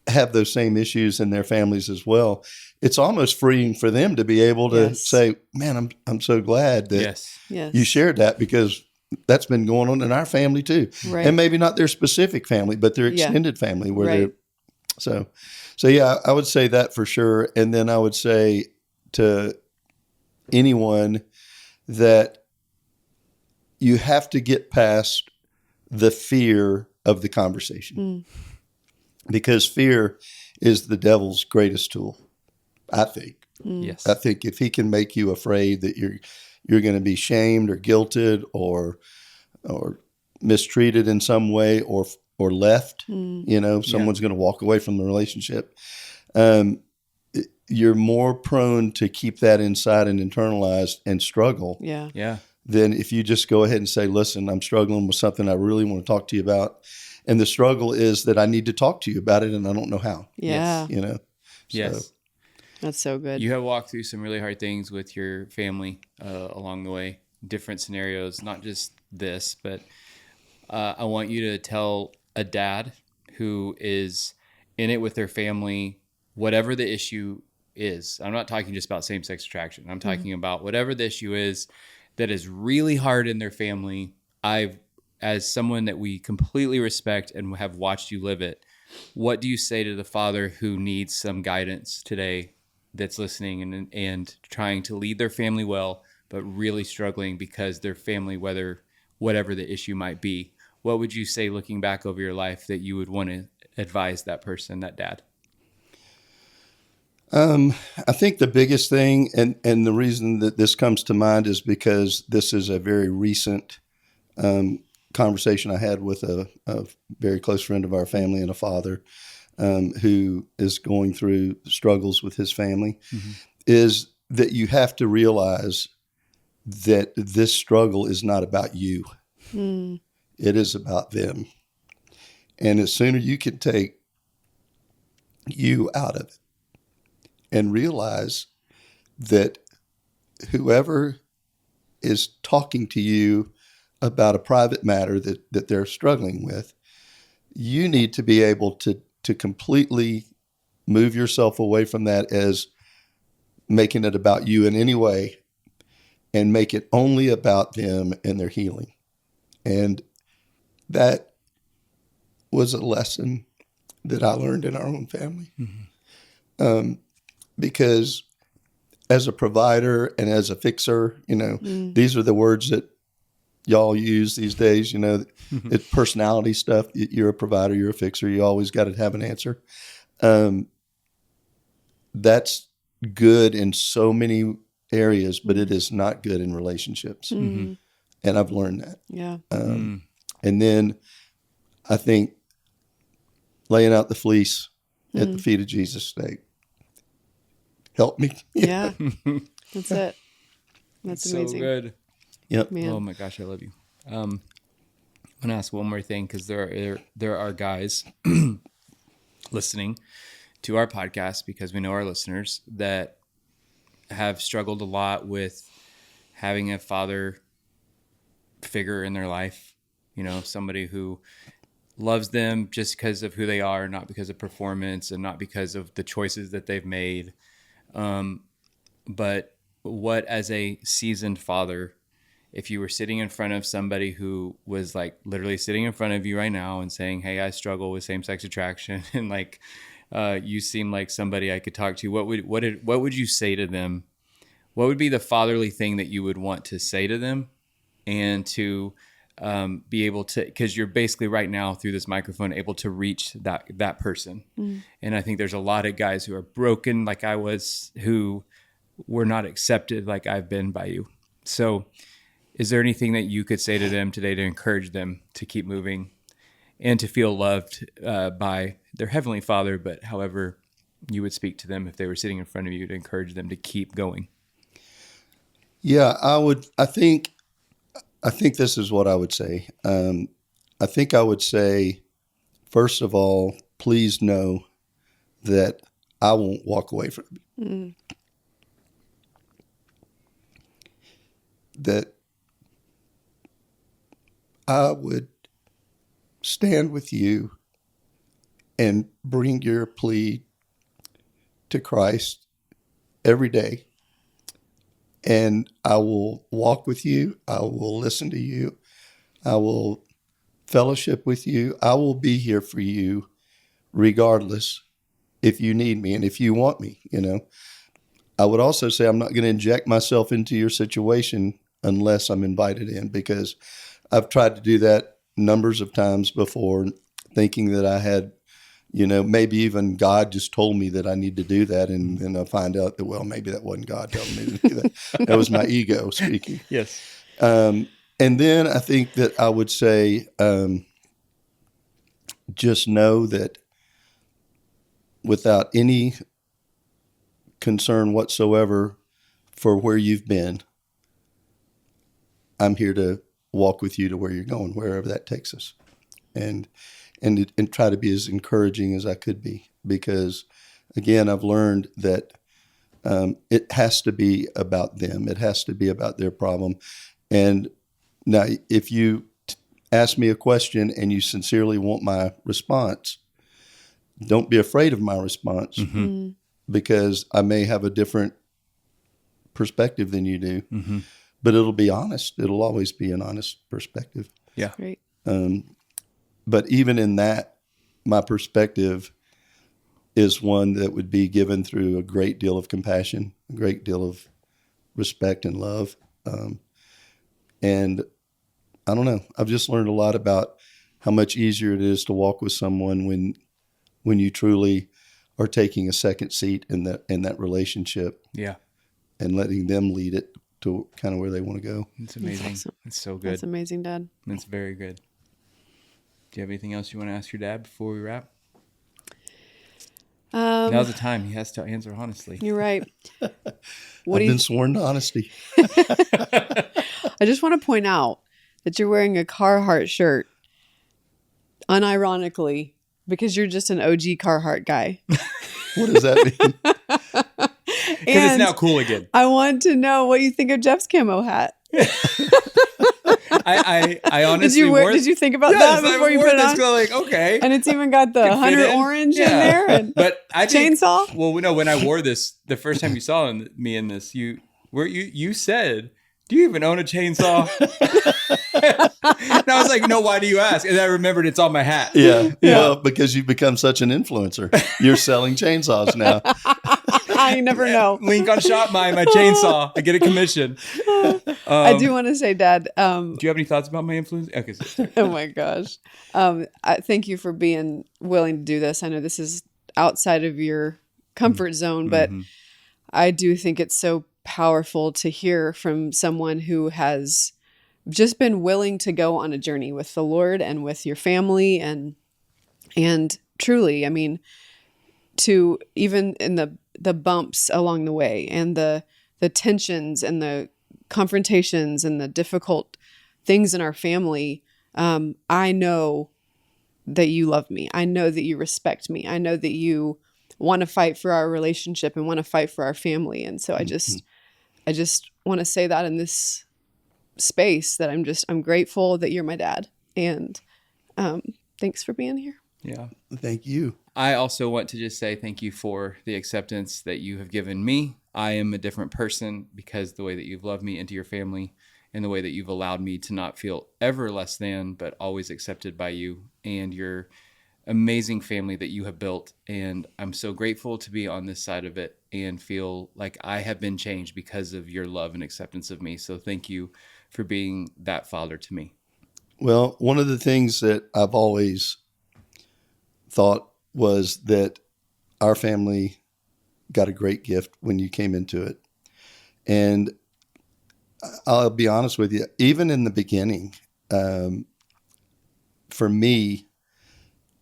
[SPEAKER 3] Have those same issues in their families as well. It's almost freeing for them to be able to say, "Man, I'm so glad that you shared that because that's been going on in our family too." Right. And maybe not their specific family, but their extended family where they're so yeah, I would say that for sure. And then I would say to anyone that you have to get past the fear of the conversation because fear is the devil's greatest tool, I think.
[SPEAKER 1] Yes.
[SPEAKER 3] I think if he can make you afraid that you're going to be shamed or guilted or mistreated in some way or left, someone's going to walk away from the relationship. You're more prone to keep that inside and internalized and struggle.
[SPEAKER 1] Yeah.
[SPEAKER 3] Than if you just go ahead and say, "Listen, I'm struggling with something I really want to talk to you about. And the struggle is that I need to talk to you about it and I don't know how."
[SPEAKER 2] Yeah.
[SPEAKER 1] Yes.
[SPEAKER 2] That's so good.
[SPEAKER 1] You have walked through some really hard things with your family along the way, different scenarios, not just this, but I want you to tell a dad who is in it with their family, whatever the issue is. I'm not talking just about same-sex attraction. I'm talking about whatever the issue is that is really hard in their family. As someone that we completely respect and have watched you live it, what do you say to the father who needs some guidance today that's listening and trying to lead their family well, but really struggling because their family, whatever the issue might be? What would you say looking back over your life that you would want to advise that person, that dad?
[SPEAKER 3] I think the biggest thing, and the reason that this comes to mind is because this is a very recent conversation I had with a very close friend of our family and a father who is going through struggles with his family, is that you have to realize that this struggle is not about you. It is about them. And as soon as you can take you out of it and realize that whoever is talking to you about a private matter that they're struggling with, you need to be able to completely move yourself away from that as making it about you in any way, and make it only about them and their healing. And that was a lesson that I learned in our own family. Because as a provider and as a fixer, these are the words that y'all use these days, it's personality stuff. You're a provider, you're a fixer, you always got to have an answer. That's good in so many areas, but it is not good in relationships. And I've learned that.
[SPEAKER 2] Yeah.
[SPEAKER 3] And then I think laying out the fleece at the feet of Jesus, help me.
[SPEAKER 2] Yeah. That's it. That's amazing.
[SPEAKER 1] So good.
[SPEAKER 3] Yep.
[SPEAKER 2] Man.
[SPEAKER 1] Oh my gosh, I love you. I want to ask one more thing, because there are guys listening to our podcast, because we know our listeners that have struggled a lot with having a father figure in their life, somebody who loves them just because of who they are, not because of performance and not because of the choices that they've made. But what, as a seasoned father, if you were sitting in front of somebody who was like literally sitting in front of you right now and saying, "Hey, I struggle with same-sex attraction," and like, you seem like somebody I could talk to, what would you say to them? What would be the fatherly thing that you would want to say to them, and to be able to, because you're basically right now through this microphone able to reach that person. And I think there's a lot of guys who are broken like I was, who were not accepted like I've been by you. So is there anything that you could say to them today to encourage them to keep moving and to feel loved by their Heavenly Father, but however you would speak to them if they were sitting in front of you to encourage them to keep going?
[SPEAKER 3] Yeah, I think this is what I would say. I think I would say, first of all, please know that I won't walk away from you. That I would stand with you and bring your plea to Christ every day. And I will walk with you. I will listen to you. I will fellowship with you. I will be here for you regardless, if you need me and if you want me, I would also say I'm not going to inject myself into your situation unless I'm invited in, because I've tried to do that numbers of times before, thinking that I had, maybe even God just told me that I need to do that. And then I find out that, well, maybe that wasn't God telling me to do that. That was my ego speaking.
[SPEAKER 1] Yes.
[SPEAKER 3] And then I think that I would say, just know that without any concern whatsoever for where you've been, I'm here to walk with you to where you're going, wherever that takes us. And try to be as encouraging as I could be, because again, I've learned that it has to be about them. It has to be about their problem. And now, if you ask me a question and you sincerely want my response, don't be afraid of my response, because I may have a different perspective than you do, but it'll be honest. It'll always be an honest perspective.
[SPEAKER 1] Yeah.
[SPEAKER 2] Great.
[SPEAKER 3] But even in that, my perspective is one that would be given through a great deal of compassion, a great deal of respect and love. And I don't know, I've just learned a lot about how much easier it is to walk with someone when you truly are taking a second seat in that relationship.
[SPEAKER 1] Yeah.
[SPEAKER 3] And letting them lead it to kind of where they want to go.
[SPEAKER 1] It's amazing.
[SPEAKER 2] That's awesome.
[SPEAKER 1] It's so good.
[SPEAKER 2] That's amazing, Dad.
[SPEAKER 1] It's very good. Do you have anything else you want to ask your dad before we wrap? Now's the time. He has to answer honestly.
[SPEAKER 2] You're right.
[SPEAKER 3] I've been sworn to honesty.
[SPEAKER 2] I just want to point out that you're wearing a Carhartt shirt, unironically, because you're just an OG Carhartt guy.
[SPEAKER 3] What does that mean?
[SPEAKER 1] it's now cool again.
[SPEAKER 2] I want to know what you think of Jeff's camo hat.
[SPEAKER 1] I honestly
[SPEAKER 2] did you think about that before you put it on?
[SPEAKER 1] Like, okay.
[SPEAKER 2] And it's even got the hunter orange in there and
[SPEAKER 1] but I think,
[SPEAKER 2] chainsaw.
[SPEAKER 1] Well, no, when I wore this, the first time you saw me in this, you said, "Do you even own a chainsaw?" And I was like, "No, why do you ask?" And I remembered it's on my hat.
[SPEAKER 3] Yeah. Well, because you've become such an influencer. You're selling chainsaws now.
[SPEAKER 2] I never know.
[SPEAKER 1] Link on Shop my chainsaw. I get a commission.
[SPEAKER 2] I do want to say, Dad.
[SPEAKER 1] Do you have any thoughts about my influence? Okay. Sorry.
[SPEAKER 2] Oh my gosh. Thank you for being willing to do this. I know this is outside of your comfort zone, but I do think it's so powerful to hear from someone who has just been willing to go on a journey with the Lord and with your family and truly, I mean, to even in the bumps along the way and the tensions and the confrontations and the difficult things in our family, I know that you love me. I know that you respect me. I know that you want to fight for our relationship and want to fight for our family. And so I just want to say that in this space that I'm grateful that you're my dad. And thanks for being here.
[SPEAKER 1] Yeah.
[SPEAKER 3] Thank you.
[SPEAKER 1] I also want to just say thank you for the acceptance that you have given me. I am a different person because the way that you've loved me into your family and the way that you've allowed me to not feel ever less than, but always accepted by you and your amazing family that you have built. And I'm so grateful to be on this side of it and feel like I have been changed because of your love and acceptance of me. So thank you for being that father to me.
[SPEAKER 3] Well, one of the things that I've always thought was that our family got a great gift when you came into it. And I'll be honest with you, even in the beginning, for me,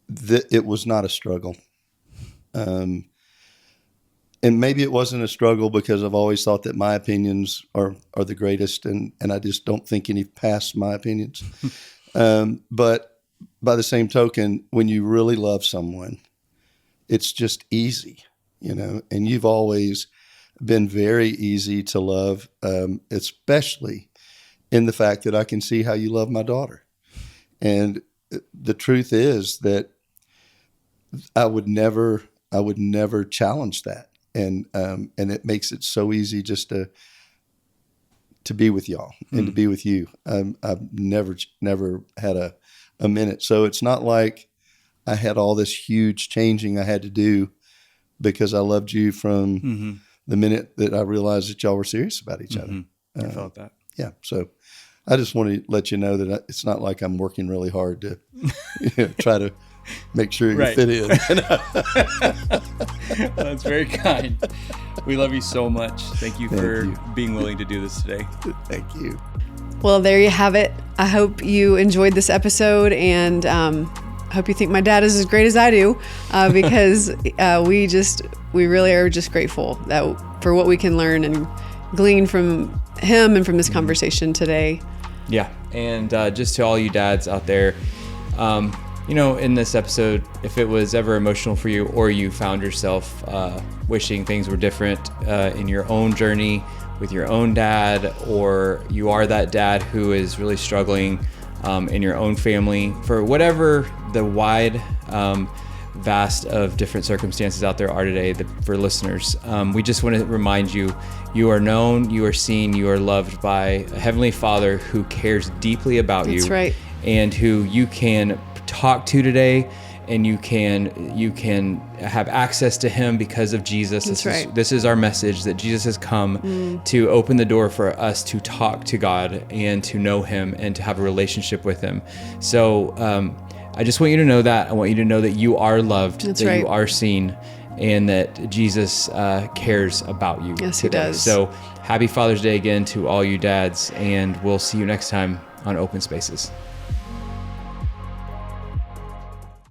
[SPEAKER 3] it was not a struggle. And maybe it wasn't a struggle because I've always thought that my opinions are the greatest, and I just don't think any past my opinions. But by the same token, when you really love someone, it's just easy, and you've always been very easy to love, especially in the fact that I can see how you love my daughter. And the truth is that I would never challenge that. And it makes it so easy just to be with y'all and to be with you. I've never had a minute. So it's not like I had all this huge changing I had to do because I loved you from the minute that I realized that y'all were serious about each other.
[SPEAKER 1] I felt that.
[SPEAKER 3] Yeah. So I just want to let you know that it's not like I'm working really hard to try to make sure you fit in.
[SPEAKER 1] That's very kind. We love you so much. Thank you for being willing to do this today.
[SPEAKER 3] Thank you.
[SPEAKER 2] Well, there you have it. I hope you enjoyed this episode, and I hope you think my dad is as great as I do, because we really are just grateful for what we can learn and glean from him and from this conversation today.
[SPEAKER 1] Yeah. And just to all you dads out there, in this episode, if it was ever emotional for you or you found yourself wishing things were different in your own journey with your own dad, or you are that dad who is really struggling in your own family, for whatever the wide, vast of different circumstances out there are today for listeners, we just want to remind you, you are known, you are seen, you are loved by a Heavenly Father who cares deeply about you.
[SPEAKER 2] That's right.
[SPEAKER 1] And who you can talk to today, and you can have access to him because of Jesus.
[SPEAKER 2] That's right.
[SPEAKER 1] This is our message, that Jesus has come to open the door for us to talk to God and to know him and to have a relationship with him. So I just want you to know that. I want you to know that you are loved, you are seen, and that Jesus cares about you.
[SPEAKER 2] Yes,
[SPEAKER 1] today.
[SPEAKER 2] he does.
[SPEAKER 1] So happy Father's Day again to all you dads, and we'll see you next time on Open Spaces.